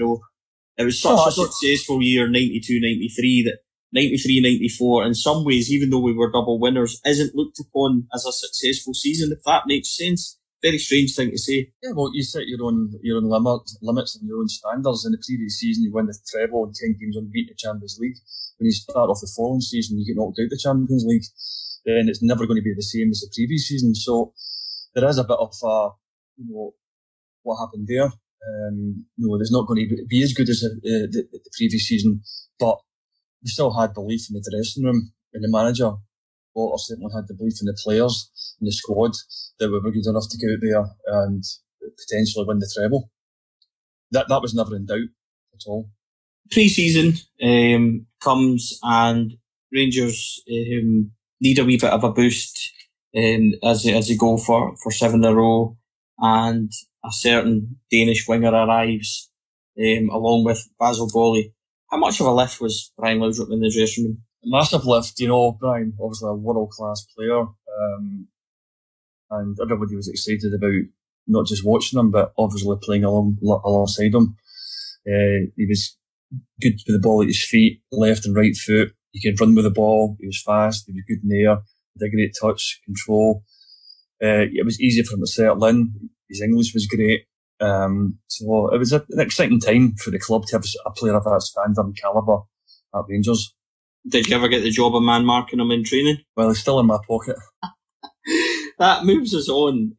It was such a successful year, 92-93, that 93-94, in some ways, even though we were double winners, isn't looked upon as a successful season, if that makes sense. Very strange thing to say. Yeah, well, you set your own limits and your own standards. In the previous season, you win the treble and 10 games unbeaten in the Champions League. When you start off the following season, you get knocked out of the Champions League, then it's never going to be the same as the previous season. So there is a bit of what happened there. There's not going to be as good as the previous season, but we still had belief in the dressing room and the manager. Walter certainly had the belief in the players and the squad that we were good enough to go out there and potentially win the treble. That was never in doubt at all. Pre-season comes and Rangers need a wee bit of a boost as they go for 7 in a row, and a certain Danish winger arrives along with Basil Boli. How much of a lift was Brian Laudrup in the dressing room? A massive lift, Brian, obviously a world-class player, and everybody was excited about not just watching him, but obviously playing alongside him. He was good with the ball at his feet, left and right foot. He could run with the ball. He was fast. He was good in the air. He had a great touch, control. It was easy for him to settle in. His English was great. So it was an exciting time for the club to have a player of that standard and calibre at Rangers. Did you ever get the job of man marking him in training? Well, he's still in my pocket. That moves us on.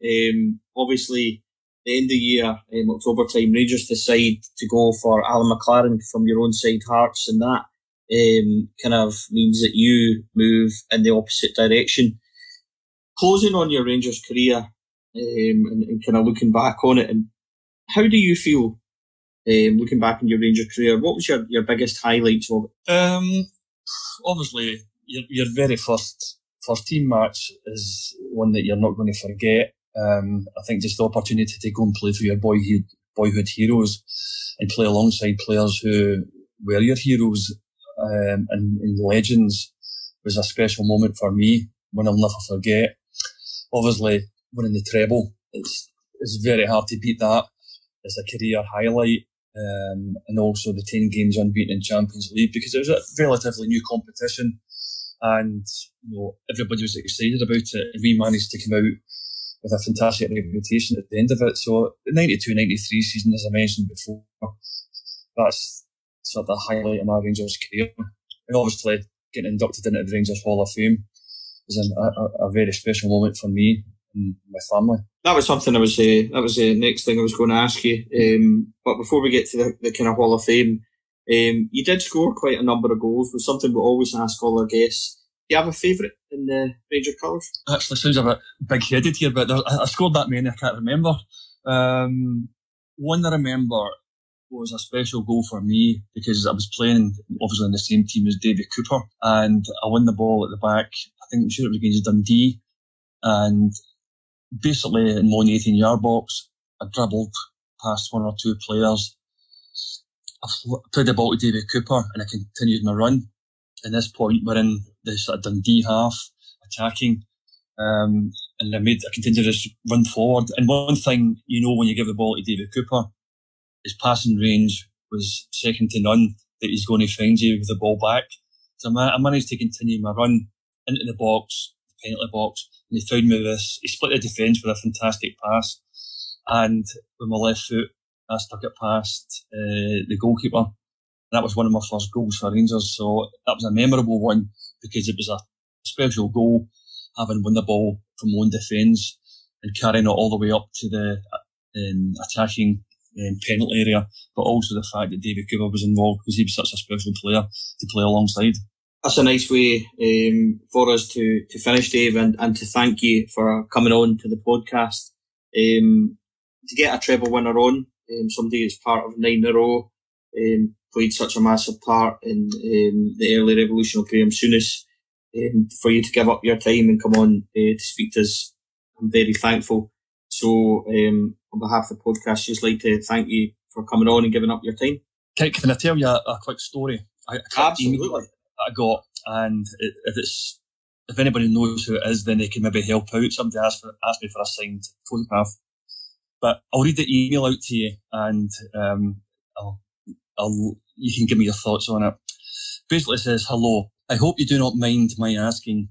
Obviously, the end of the year, October time, Rangers decide to go for Alan McLaren from your own side, Hearts, and that kind of means that you move in the opposite direction. Closing on your Rangers career and kind of looking back on it, and how do you feel looking back on your Rangers career? What was your biggest highlights of it? Obviously, your very first team match is one that you're not going to forget. I think just the opportunity to go and play for your boyhood heroes and play alongside players who were your heroes and legends was a special moment for me, one I'll never forget. Obviously, winning the treble, it's very hard to beat that. It's a career highlight. And also the 10 games unbeaten in Champions League, because it was a relatively new competition and everybody was excited about it, and we managed to come out with a fantastic reputation at the end of it. So the 92-93 season, as I mentioned before, that's sort of the highlight of my Rangers career. And obviously getting inducted into the Rangers Hall of Fame was a very special moment for me and my family. That was something that was the next thing I was going to ask you. But before we get to the kind of Hall of Fame, you did score quite a number of goals. It was something we always ask all our guests. Do you have a favourite in the Ranger colours? Actually, sounds a bit big-headed here, but I scored that many I can't remember. One I remember was a special goal for me because I was playing obviously in the same team as David Cooper, and I won the ball at the back. I'm sure it was against Dundee, and basically in my own 18-yard box, I dribbled past one or two players. I played the ball to David Cooper and I continued my run. At this point, we're in the sort of Dundee half, attacking, and I continued to run forward. And one thing, when you give the ball to David Cooper, his passing range was second to none, that he's going to find you with the ball back. So I managed to continue my run into the box, the penalty box, and he found me with this. He split the defence with a fantastic pass, and with my left foot, I stuck it past the goalkeeper. And that was one of my first goals for Rangers. So that was a memorable one because it was a special goal, having won the ball from one defence and carrying it all the way up to the attacking penalty area, but also the fact that David Cooper was involved because he was such a special player to play alongside. That's a nice way for us to finish, Dave, and to thank you for coming on to the podcast. To get a treble winner on, somebody who's part of 9 in a row, played such a massive part in the early revolution of Graham Souness, for you to give up your time and come on to speak to us, I'm very thankful. So on behalf of the podcast, just like to thank you for coming on and giving up your time. Can I tell you a quick story? Absolutely. I got, and if anybody knows who it is, then they can maybe help out. Somebody asked me for a signed photograph, but I'll read the email out to you, and you can give me your thoughts on it. Basically, it says, "Hello, I hope you do not mind my asking.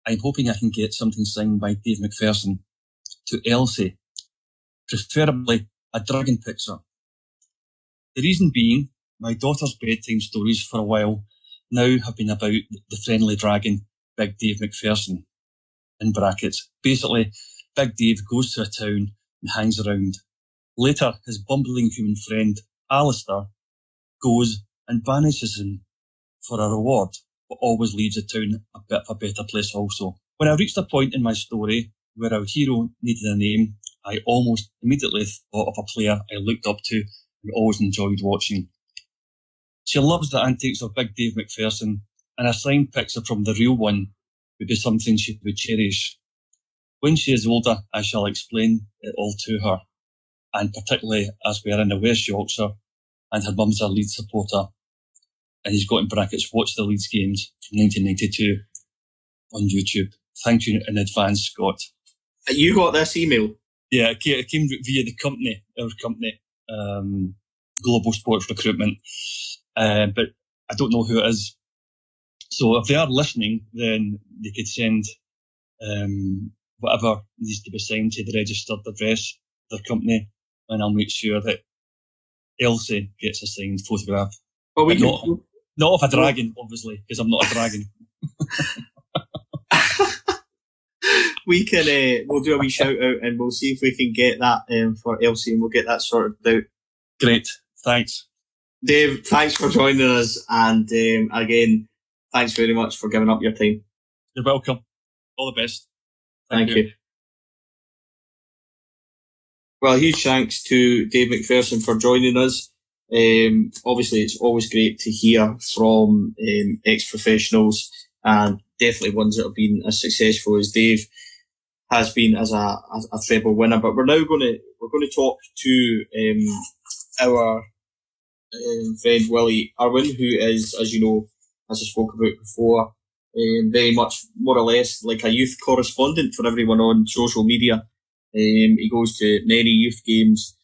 I'm hoping I can get something signed by Dave McPherson to Elsie, preferably a dragon picture. The reason being, my daughter's bedtime stories for a while now have been about the friendly dragon, Big Dave McPherson, in brackets. Basically, Big Dave goes to a town and hangs around. Later, his bumbling human friend, Alistair, goes and banishes him for a reward, but always leaves the town a bit of a better place also. When I reached a point in my story where our hero needed a name, I almost immediately thought of a player I looked up to and always enjoyed watching. She loves the antics of Big Dave McPherson, and a signed picture from the real one would be something she would cherish. When she is older, I shall explain it all to her, and particularly as we are in the West Yorkshire, and her mum's a Leeds supporter, and he's got in brackets, watch the Leeds games from 1992 on YouTube. Thank you in advance, Scott." You got this email? Yeah, it came via our company, Global Sports Recruitment. But I don't know who it is. So if they are listening, then they could send whatever needs to be signed to the registered address of their company, and I'll make sure that Elsie gets a signed photograph. Well, not of a dragon, obviously, because I'm not a dragon. We'll do a wee shout out and we'll see if we can get that for Elsie, and we'll get that sorted out. Great, thanks. Dave, thanks for joining us, and again, thanks very much for giving up your time. You're welcome. All the best. Thank you. Well, huge thanks to Dave McPherson for joining us. Obviously, it's always great to hear from ex-professionals, and definitely ones that have been as successful as Dave has been as a treble winner. But we're going to talk to our friend Willy Irwin, who is, as you know, as I spoke about before, very much more or less like a youth correspondent for everyone on social media. He goes to many youth games.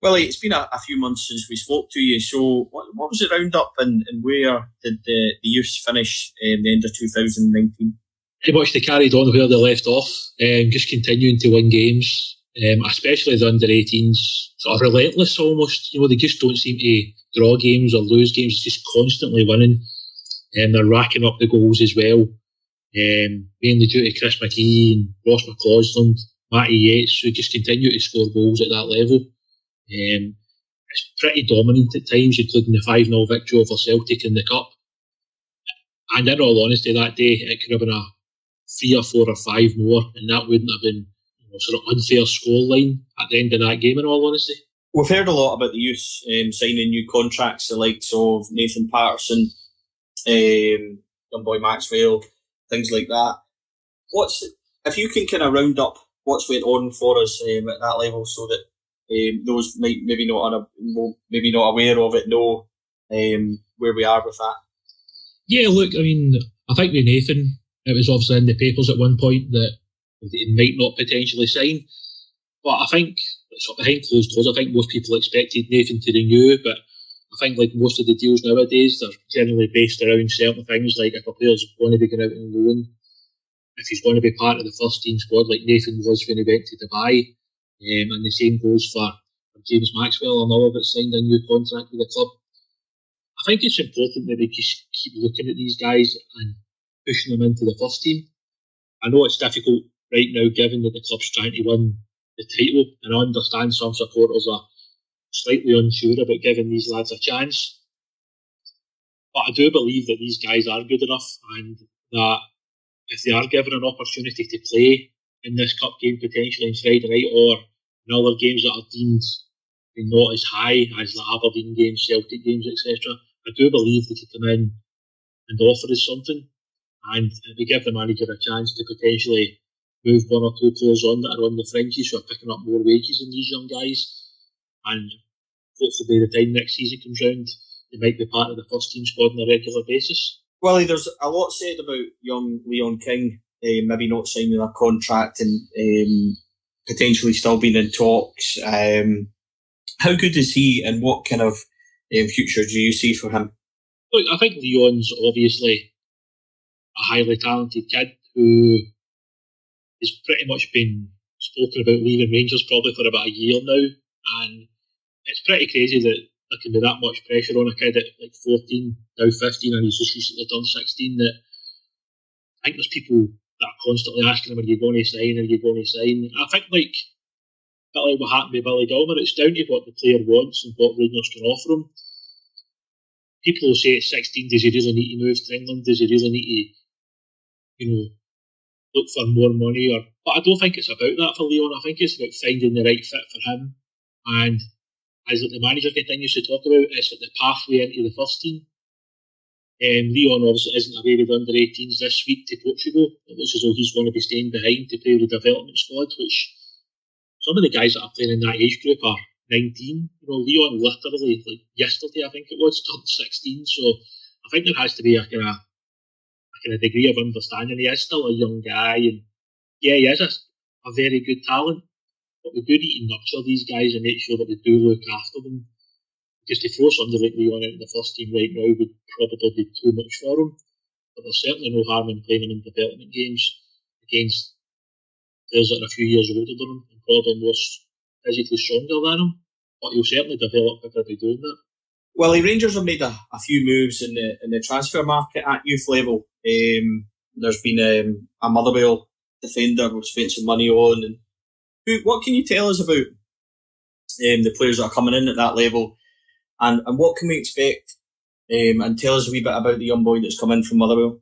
Willy, it's been a few months since we spoke to you, so what was the roundup, and where did the youths finish the end of 2019? Pretty much they carried on where they left off, just continuing to win games, especially the under-18s, sort of relentless almost. They just don't seem to draw games or lose games, just constantly winning. They're racking up the goals as well, mainly due to Chris McKee and Ross McLaughlin, Matty Yates, who just continue to score goals at that level. It's pretty dominant at times, including the 5-0 victory over Celtic in the Cup. And in all honesty, that day it could have been a 3 or 4 or 5 more, and that wouldn't have been sort of unfair scoreline at the end of that game, in all honesty. We've heard a lot about the youth signing new contracts, the likes of Nathan Patterson, young boy Maxwell, things like that. If you can kind of round up what's went on for us at that level, so that those maybe not aware of it know where we are with that. Yeah, look, I mean, I think with Nathan, it was obviously in the papers at one point that that he might not potentially sign. But I think, behind closed doors, I think most people expected Nathan to renew, but I think like most of the deals nowadays, they're generally based around certain things, like if a player's going to be going out on loan, if he's going to be part of the first team squad, like Nathan was when he went to Dubai, and the same goes for James Maxwell, another that signed a new contract with the club. I think it's important that we just keep looking at these guys and pushing them into the first team. I know it's difficult right now given that the club's trying to win the title, and I understand some supporters are slightly unsure about giving these lads a chance. But I do believe that these guys are good enough, and that if they are given an opportunity to play in this cup game potentially on Friday night or in other games that are deemed not as high as the Aberdeen games, Celtic games, etc., I do believe they could come in and offer us something, and we give the manager a chance to potentially move one or two players on that are on the fringes who are picking up more wages than these young guys, and hopefully by the time next season comes round they might be part of the first team squad on a regular basis. Willie, there's a lot said about young Leon King maybe not signing a contract and potentially still being in talks. How good is he, and what kind of future do you see for him? Look, I think Leon's obviously a highly talented kid who has pretty much been spoken about leaving Rangers probably for about a year now, and it's pretty crazy that there can be that much pressure on a kid at like 14, now 15, and he's just recently done 16, that I think there's people that are constantly asking him, are you going to sign, are you going to sign? And I think like what happened with Billy Gilmer, it's down to what the player wants and what Rangers can offer him. People will say at 16, does he really need to move to England? Does he really need to, look for more money? But I don't think it's about that for Leon. I think it's about finding the right fit for him. And as the manager continues to talk about, it's like the pathway into the first team. Leon obviously isn't away with under 18s this week to Portugal. It looks as though he's going to be staying behind to play with the development squad, which some of the guys that are playing in that age group are 19. Leon literally, like yesterday, I think it was, turned 16. So I think there has to be a kind of degree of understanding. He is still a young guy, and yeah, he is a very good talent. But we do need to nurture these guys and make sure that we do look after them. Because to throw somebody like Leon into the first team right now would probably be too much for him. But there's certainly no harm in playing him in development games against players that are a few years older than him and probably more physically stronger than him. But he'll certainly develop quicker by doing that. Well, the Rangers have made a few moves in the transfer market at youth level. There's been a Motherwell defender we've spent some money on. And what can you tell us about the players that are coming in at that level, and what can we expect? And tell us a wee bit about the young boy that's come in from Motherwell.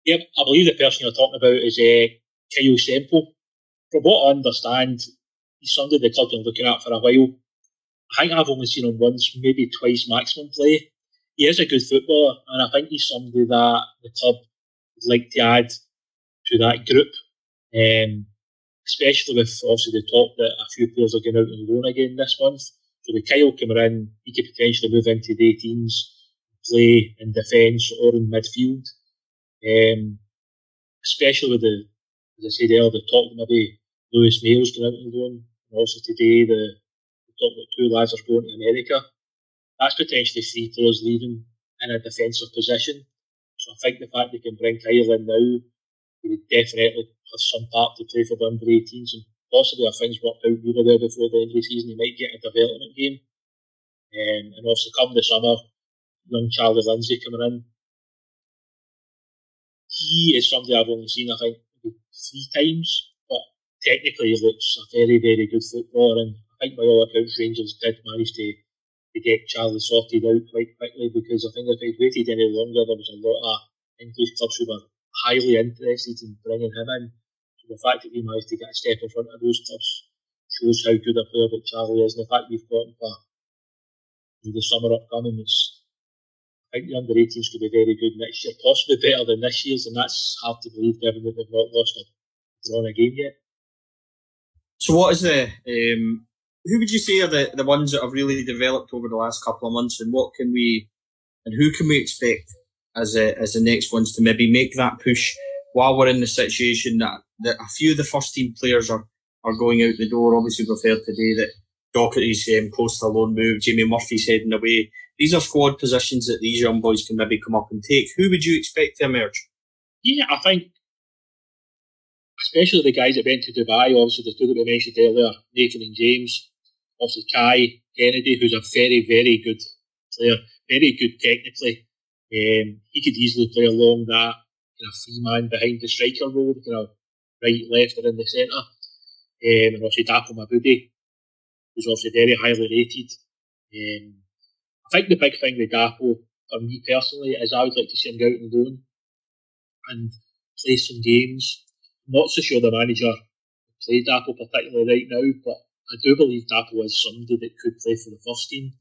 Yep, I believe the person you're talking about is Kyle Semple. From what I understand, he's somebody the club been looking at for a while. I think I've only seen him once, maybe twice maximum play. He is a good footballer, and I think he's somebody that the club would like to add to that group, especially with obviously the talk that a few players are going out on loan again this month. So with Kyle coming in, he could potentially move into the 18s, play in defence or in midfield. Especially with as I said earlier, the talk that maybe Lewis Mayer's going out on loan. And also today, the talk that 2 lads are going to America. That's potentially 3 players leaving in a defensive position. So I think the fact they can bring Kyle in now, he would definitely have some part to play for the under 18s, and possibly if things work out really well before the end of the season, he might get a development game. And also come the summer, young Charlie Lindsay coming in. He is somebody I've only seen, I think, maybe 3 times, but technically he looks a very, very good footballer, and I think by all accounts Rangers did manage to get Charlie sorted out quite quickly, because I think if he'd waited any longer, there was a lot of English clubs who were highly interested in bringing him in. So the fact that he managed to get a step in front of those clubs shows how good a player that Charlie is, and the fact we've got him for the summer upcoming, I think the under 18s could be very good next year, possibly better than this year's, and that's hard to believe given that they've not lost or drawn a game yet. So what is who would you say are the ones that have really developed over the last couple of months, and who can we expect as the next ones to maybe make that push while we're in the situation that a few of the first team players are going out the door. Obviously, we've heard today that Docherty's close to a loan move. Jamie Murphy's heading away. These are squad positions that these young boys can maybe come up and take. Who would you expect to emerge? Yeah, I think, especially the guys that went to Dubai, obviously the two that we mentioned earlier, Nathan and James, obviously Kai Kennedy, who's a very, very good player, very good technically. He could easily play along that kind of free man behind the striker role, kind of right, left, or in the centre. And obviously Dapo Mabudi, who's obviously very highly rated. I think the big thing with Dapo, for me personally, is I would like to see him go out on loan and play some games. I'm not so sure the manager played Dapo particularly right now, but I do believe Dapo is somebody that could play for the first team.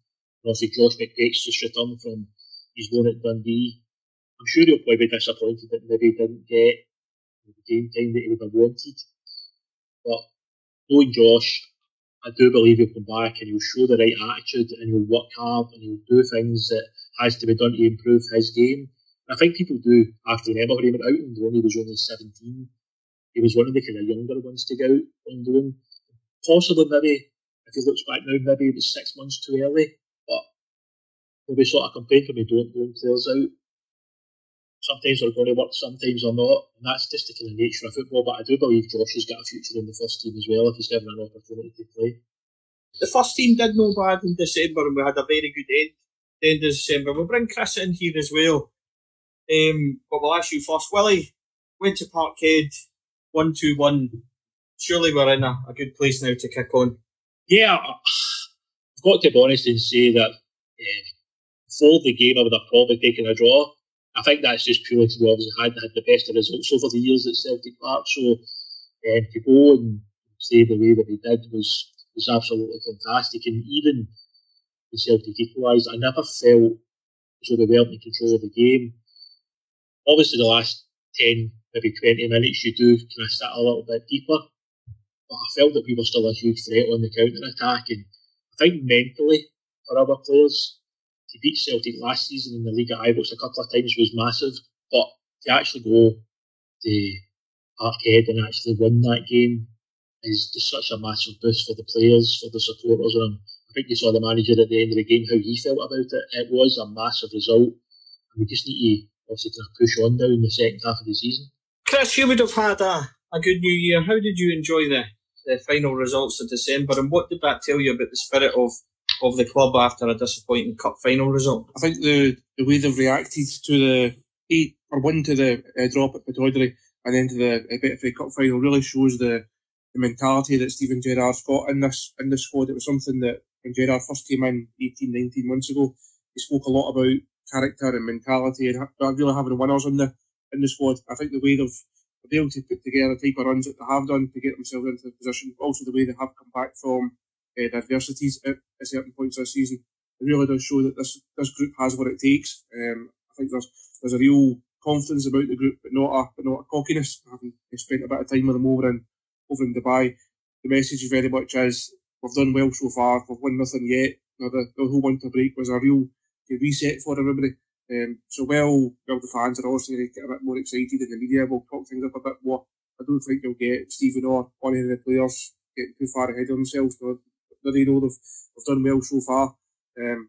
And obviously Josh McPate's just returned from his loan at Dundee. I'm sure he'll probably be disappointed that maybe he didn't get the game time that he would have wanted. But knowing Josh, I do believe he'll come back and he'll show the right attitude and he'll work hard and he'll do things that has to be done to improve his game. And I think people do have to remember when he went out on loan, he was only 17. He was one of the kind of younger ones to go out on loan. Possibly maybe, if he looks back now, maybe it was 6 months too early. But there'll be sort of complaint when we don't loan players out. Sometimes they're going to work, sometimes they're not. And that's just the kind of nature of football. But I do believe Josh has got a future in the first team as well if he's given an opportunity to play. The first team did no bad in December and we had a very good end of December. We'll bring Chris in here as well. But we'll ask you first. Willie, went to Parkhead, 1-2-1. Surely we're in a good place now to kick on. Yeah, I've got to be honest and say that before the game I would have probably taken a draw. I think that's just purely to be obviously had the best of results over the years at Celtic Park. So to go and say the way that he did was absolutely fantastic. And even the Celtic equalised, I never felt as though they weren't in control of the game. Obviously, the last 10, maybe 20 minutes, you do kind of sit a little bit deeper. But I felt that we were still a huge threat on the counter-attack. And I think mentally, for our players, to beat Celtic last season in the League at Ibrox a couple of times was massive, but to actually go to Parkhead and actually win that game is just such a massive boost for the players, for the supporters. And I think you saw the manager at the end of the game, how he felt about it. It was a massive result, and we just need to obviously kind of push on now in the second half of the season. Chris, you would have had a good New Year. How did you enjoy the final results of December, and what did that tell you about the spirit of the club after a disappointing cup final result? I think the way they've reacted to the 8-1 to the drop at Pittodrie and then to the Betfred Cup final really shows the mentality that Steven Gerrard's got in this squad. It was something that when Gerrard first came in 18-19 months ago, he spoke a lot about character and mentality and really having winners in the squad. I think the way they've been able to put together the type of runs that they have done to get themselves into the position, but also the way they have come back from the adversities at certain points this season, it really does show that this group has what it takes. I think there's a real confidence about the group, but not a cockiness. Having spent a bit of time with them over in Dubai, the message very much is we've done well so far. We've won nothing yet. The whole winter break was a real reset for everybody. So the fans are obviously get a bit more excited, and the media will talk things up a bit more. I don't think you'll get Stephen or any of the players getting too far ahead of themselves. They know they've done well so far,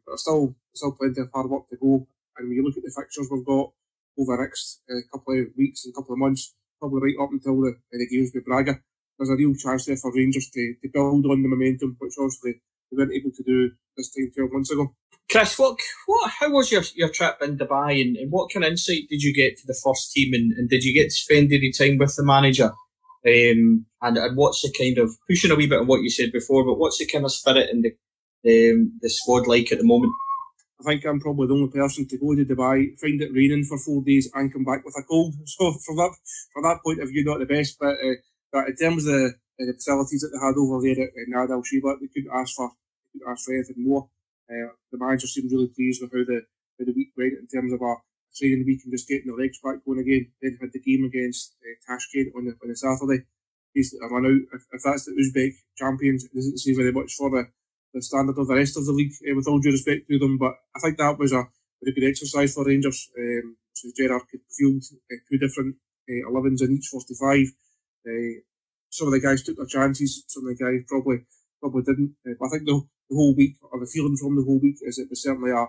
but still plenty of hard work to go. And when you look at the fixtures we've got over the next couple of weeks and couple of months, probably right up until the games with Braga, there's a real chance there for Rangers to build on the momentum, which obviously they weren't able to do this time 12 months ago. Chris, how was your trip in Dubai, and what kind of insight did you get to the first team, and did you get to spend any time with the manager? And what's the kind of, pushing a wee bit on what you said before, but what's the kind of spirit in the squad like at the moment? I think I'm probably the only person to go to Dubai, find it raining for 4 days and come back with a cold. So from that point of view, not the best. But in terms of the facilities that they had over there at Nad Al Sheba, they couldn't ask for anything more. The manager seemed really pleased with how the week went in terms of a training week and just getting the legs back going again. Then had the game against Tashkent on the Saturday. Basically, run out. If that's the Uzbek champions, it doesn't say very much for the standard of the rest of the league, with all due respect to them. But I think that was a very good exercise for Rangers. So Gerrard could field two different 11s in each 45. Some of the guys took their chances, some of the guys probably didn't. But I think the whole week, or the feeling from the whole week, is it was certainly a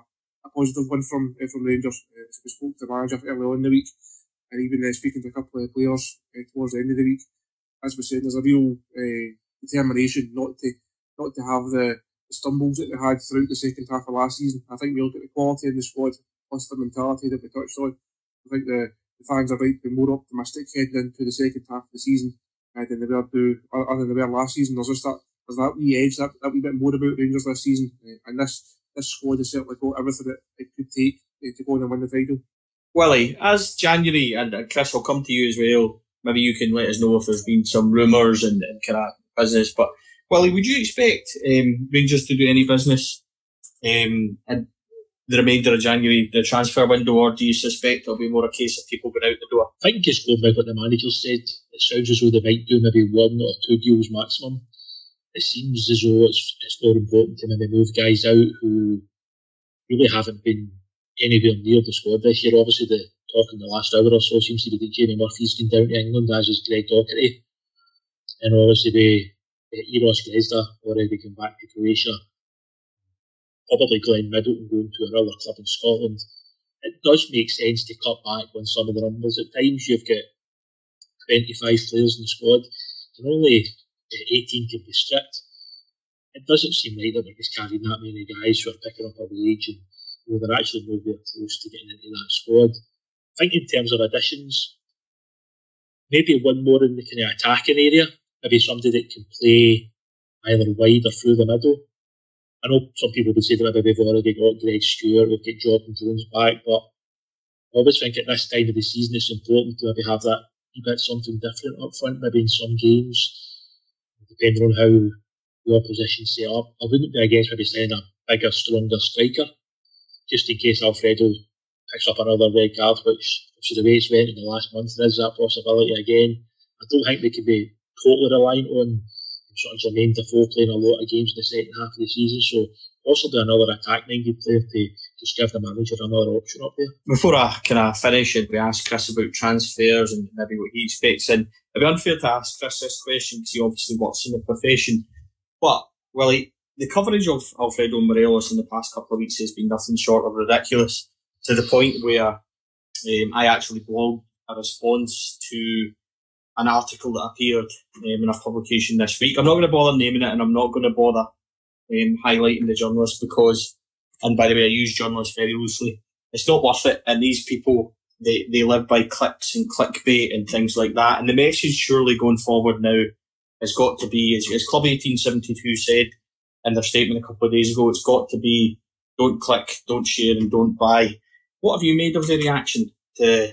positive one from Rangers. We spoke to the manager early on in the week, and even speaking to a couple of players towards the end of the week. As we said, there's a real determination not to have the stumbles that they had throughout the second half of last season. I think we look at the quality of the squad plus the mentality that we touched on. I think the fans are right to be more optimistic heading into the second half of the season than they were last season. There's that wee edge, that wee bit more about Rangers this season, and this squad has certainly got everything that it could take to go on and win the title. Willie, as January, and Chris, will come to you as well. Maybe you can let us know if there's been some rumours and kind of business. But Willie, would you expect Rangers to do any business in the remainder of January, the transfer window, or do you suspect it'll be more a case of people going out the door? I think just going by what the manager said, it sounds as though they might do maybe 1 or 2 deals maximum. It seems as though it's more important to maybe move guys out who really haven't been anywhere near the squad this year. Obviously, the talk in the last hour or so seems to be that Jamie Murphy's gone down to England, as is Greg Docherty. And obviously, the Eros Grezda already come back to Croatia. Probably Glenn Middleton going to another club in Scotland. It does make sense to cut back on some of the numbers. At times you've got 25 players in the squad and only 18 can be stripped. It doesn't seem right that we're just carrying that many guys who are picking up a wage and they're actually nowhere close to getting into that squad. I think in terms of additions, maybe one more in the kind of attacking area, maybe somebody that can play either wide or through the middle. I know some people would say that maybe we've already got Greg Stewart, we've got Jordan Jones back, but I always think at this time of the season it's important to maybe have that a bit something different up front, maybe in some games, depending on how the opposition set up. I wouldn't be against maybe saying a bigger, stronger striker, just in case Alfredo picks up another red card, which the way it's went in the last month, there is that possibility again. I don't think we can be totally reliant on sort of Jermaine Defoe playing a lot of games in the second half of the season, so possibly another attack-minded player to just give the manager another option up there. Before I kind of finish and we ask Chris about transfers and maybe what he expects, and it'd be unfair to ask Chris this question because he obviously works in the profession, but Willie, the coverage of Alfredo Morelos in the past couple of weeks has been nothing short of ridiculous, to the point where I actually blogged a response to an article that appeared in a publication this week. I'm not going to bother naming it, and I'm not going to bother highlighting the journalist because, and by the way, I use journalists very loosely, it's not worth it. And these people, they live by clicks and clickbait and things like that. And the message surely going forward now has got to be, as Club 1872 said in their statement a couple of days ago, it's got to be don't click, don't share and don't buy. What have you made of the reaction to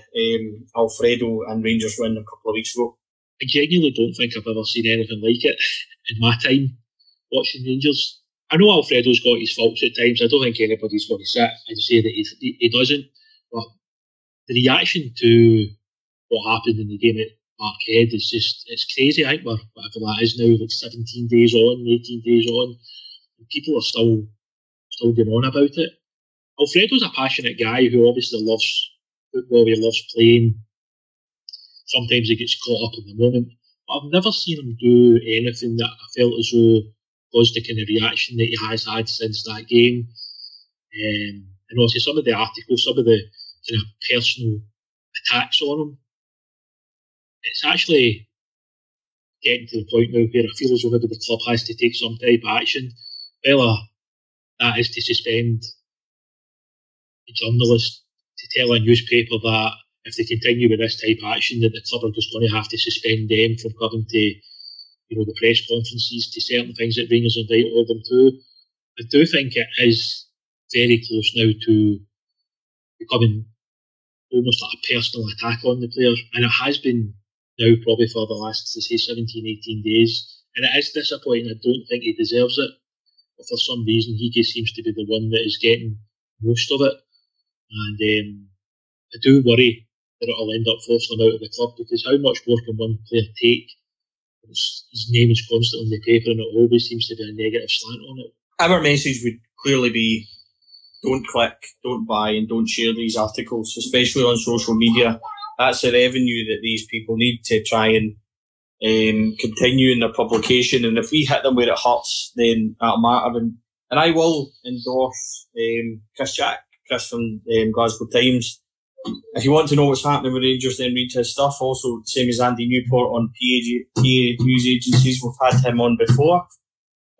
Alfredo and Rangers win a couple of weeks ago? I genuinely don't think I've ever seen anything like it in my time watching Rangers. I know Alfredo's got his faults at times. I don't think anybody's going to sit and say that he doesn't. But the reaction to what happened in the game at Parkhead is just, it's crazy. I think we're, whatever that is now, like 17 days on, 18 days on, and people are still going on about it. Alfredo's a passionate guy who obviously loves football, he loves playing. Sometimes he gets caught up in the moment. But I've never seen him do anything that I felt as though was the kind of reaction that he has had since that game. And also some of the articles, some of the kind of personal attacks on him, it's actually getting to the point now where I feel as though maybe the club has to take some type of action. Whether that is to suspend the journalist, to tell a newspaper that if they continue with this type of action, that the club are just going to have to suspend them from coming to, the press conferences, to certain things that Rangers invite all them to. I do think it is very close now to becoming almost like a personal attack on the player, and it has been now probably for the last, 17, 18 days, and it is disappointing. I don't think he deserves it, but for some reason he just seems to be the one that is getting most of it, and I do worry that it'll end up forcing him out of the club, because how much more can one player take? His name is constantly in the paper and it always seems to be a negative slant on it. Our message would clearly be don't click, don't buy and don't share these articles, especially on social media. That's the revenue that these people need to try and continue in their publication. And if we hit them where it hurts, then that'll matter. And I will endorse Chris from Glasgow Times. If you want to know what's happening with Rangers, then read his stuff. Also, same as Andy Newport on PA news agencies. We've had him on before.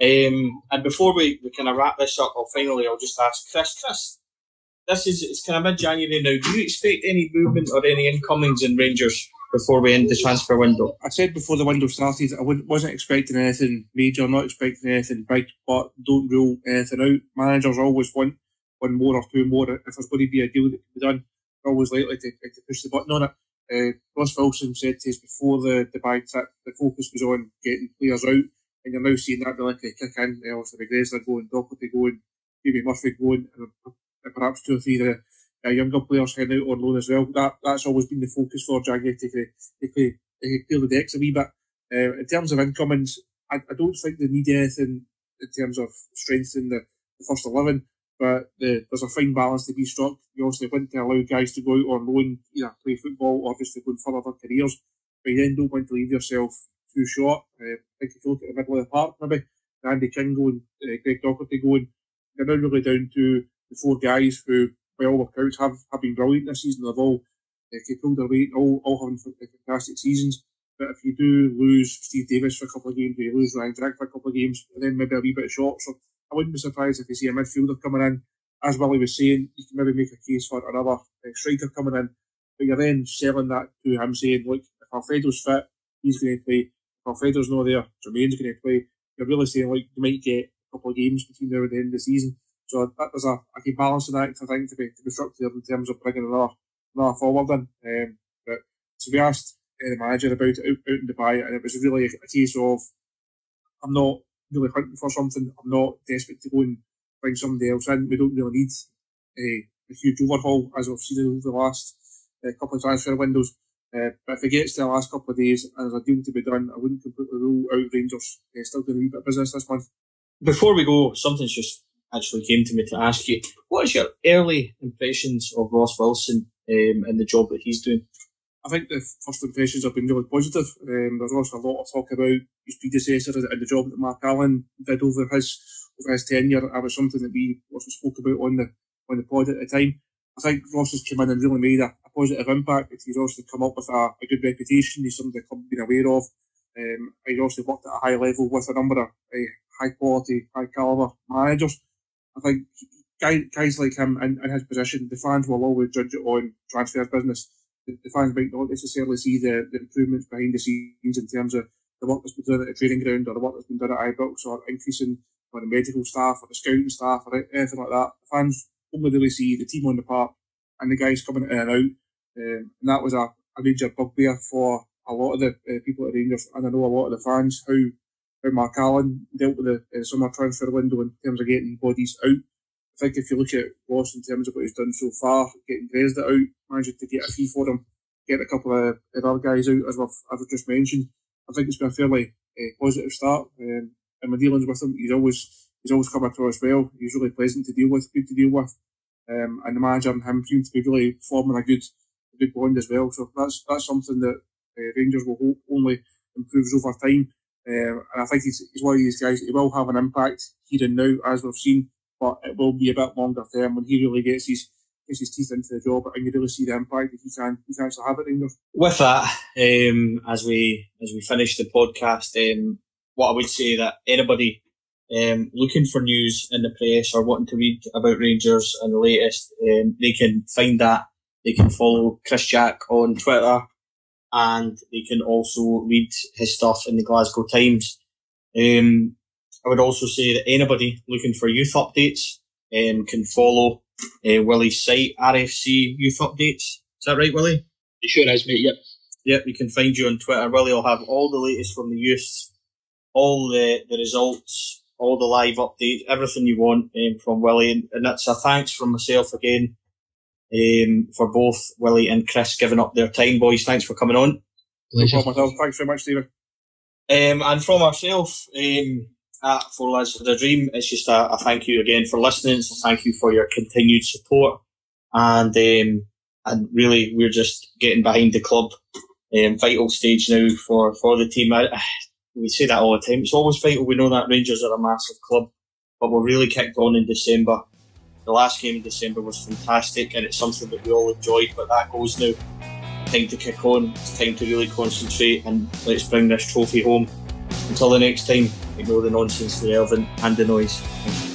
And before we kind of wrap this up, I'll just ask Chris, it's kind of mid-January now. Do you expect any movement or any incomings in Rangers before we end the transfer window? I said before the window started, I wasn't expecting anything major, not expecting anything big, but don't rule anything out. Managers always want one more or two more. If there's going to be a deal that can be done, they're always likely to push the button on it. Ross Wilson said to us before the Dubai trip, the focus was on getting players out, and you're now seeing that really kick in. Obviously, Gersnet going, Doherty going, maybe Murphy going, and perhaps 2 or 3 of the younger players heading out on loan as well. That's always been the focus for January, to clear the decks a wee bit. In terms of incomings, I don't think they need anything in terms of strengthening the first 11, but there's a fine balance to be struck. You obviously want to allow guys to go out on loan, either play football or just to go and further their careers, but you then don't want to leave yourself too short. I think if you look at the middle of the park, maybe Andy King going, Greg Doherty going, they're now really down to the 4 guys who, by all accounts, have been brilliant this season. They've all pulled their weight, all having fantastic seasons. But if you do lose Steve Davis for a couple of games, or you lose Ryan Drake for a couple of games, and then maybe a wee bit short. So I wouldn't be surprised if you see a midfielder coming in. As Willie was saying, you can maybe make a case for another striker coming in, but you're then selling that to him, saying, look, if Alfredo's fit, he's going to play. If Alfredo's not there, Jermaine's going to play. You're really saying, like, you might get a couple of games between now and the end of the season. So there's a good balance in that, I think, to be struck there in terms of bringing another forward in. But so we asked the manager about it out in Dubai, and it was really a case of, I'm not really hunting for something. I'm not desperate to go and bring somebody else in. We don't really need a huge overhaul, as we've seen over the last couple of transfer windows. But if it gets to the last couple of days and there's a deal to be done, I wouldn't completely rule out Rangers still doing a wee bit of business this month. Before we go, something's just actually came to me to ask you. What is your early impressions of Ross Wilson and the job that he's doing? I think the first impressions have been really positive. There's also a lot of talk about his predecessor and the job that Mark Allen did over his tenure. That was something that we also spoke about on the pod at the time. I think Ross has come in and really made a positive impact. He's also come up with a good reputation. He's something the club's been aware of. He's also worked at a high level with a number of high quality, high calibre managers. I think guys like him in his position, the fans will always judge it on transfer business. The fans might not necessarily see the improvements behind the scenes in terms of the work that's been done at the training ground or the work that's been done at Ibrox or increasing on the medical staff or the scouting staff or anything like that. The fans only really see the team on the park and the guys coming in and out. And that was a major bugbear for a lot of the people at Rangers, and I know a lot of the fans, how Mark Allen dealt with the summer transfer window in terms of getting bodies out. I think if you look at Ross in terms of what he's done so far, getting Gersnet out, managing to get a fee for him, get a couple of other guys out, as we've just mentioned, I think it's been a fairly positive start. And my dealings with him, he's always come across well. He's really pleasant to deal with, good to deal with. And the manager and him seem to be really forming a good bond as well. So that's something that Rangers will hope only improves over time. And I think he's one of these guys. He will have an impact here and now, as we've seen, but it will be a bit longer term when he really gets his teeth into the job and you really see the impact that he can actually have at Rangers. With that, as we finish the podcast, what I would say that anybody looking for news in the press or wanting to read about Rangers and the latest, they can find that. They can follow Chris Jack on Twitter, and they can also read his stuff in the Glasgow Times. I would also say that anybody looking for youth updates can follow Willy's site, RFC Youth Updates. Is that right, Willy? It sure is, mate, yep. Yep, we can find you on Twitter. Willy will have all the latest from the youths, all the results, all the live updates, everything you want from Willy. And that's a thanks from myself again for both Willy and Chris giving up their time. Boys, thanks for coming on. No problem. Thanks very much, Stephen. And from ourselves at 4LadsHadADream, it's just a thank you again for listening. So thank you for your continued support. And and really we're just getting behind the club. Vital stage now for the team. We say that all the time. It's always vital. We know that Rangers are a massive club, but we're really kicked on in December. The last game in December was fantastic, and it's something that we all enjoyed, but that goes now. Time to kick on. It's time to really concentrate, and let's bring this trophy home. Until the next time, ignore the nonsense, the irrelevant, and the noise.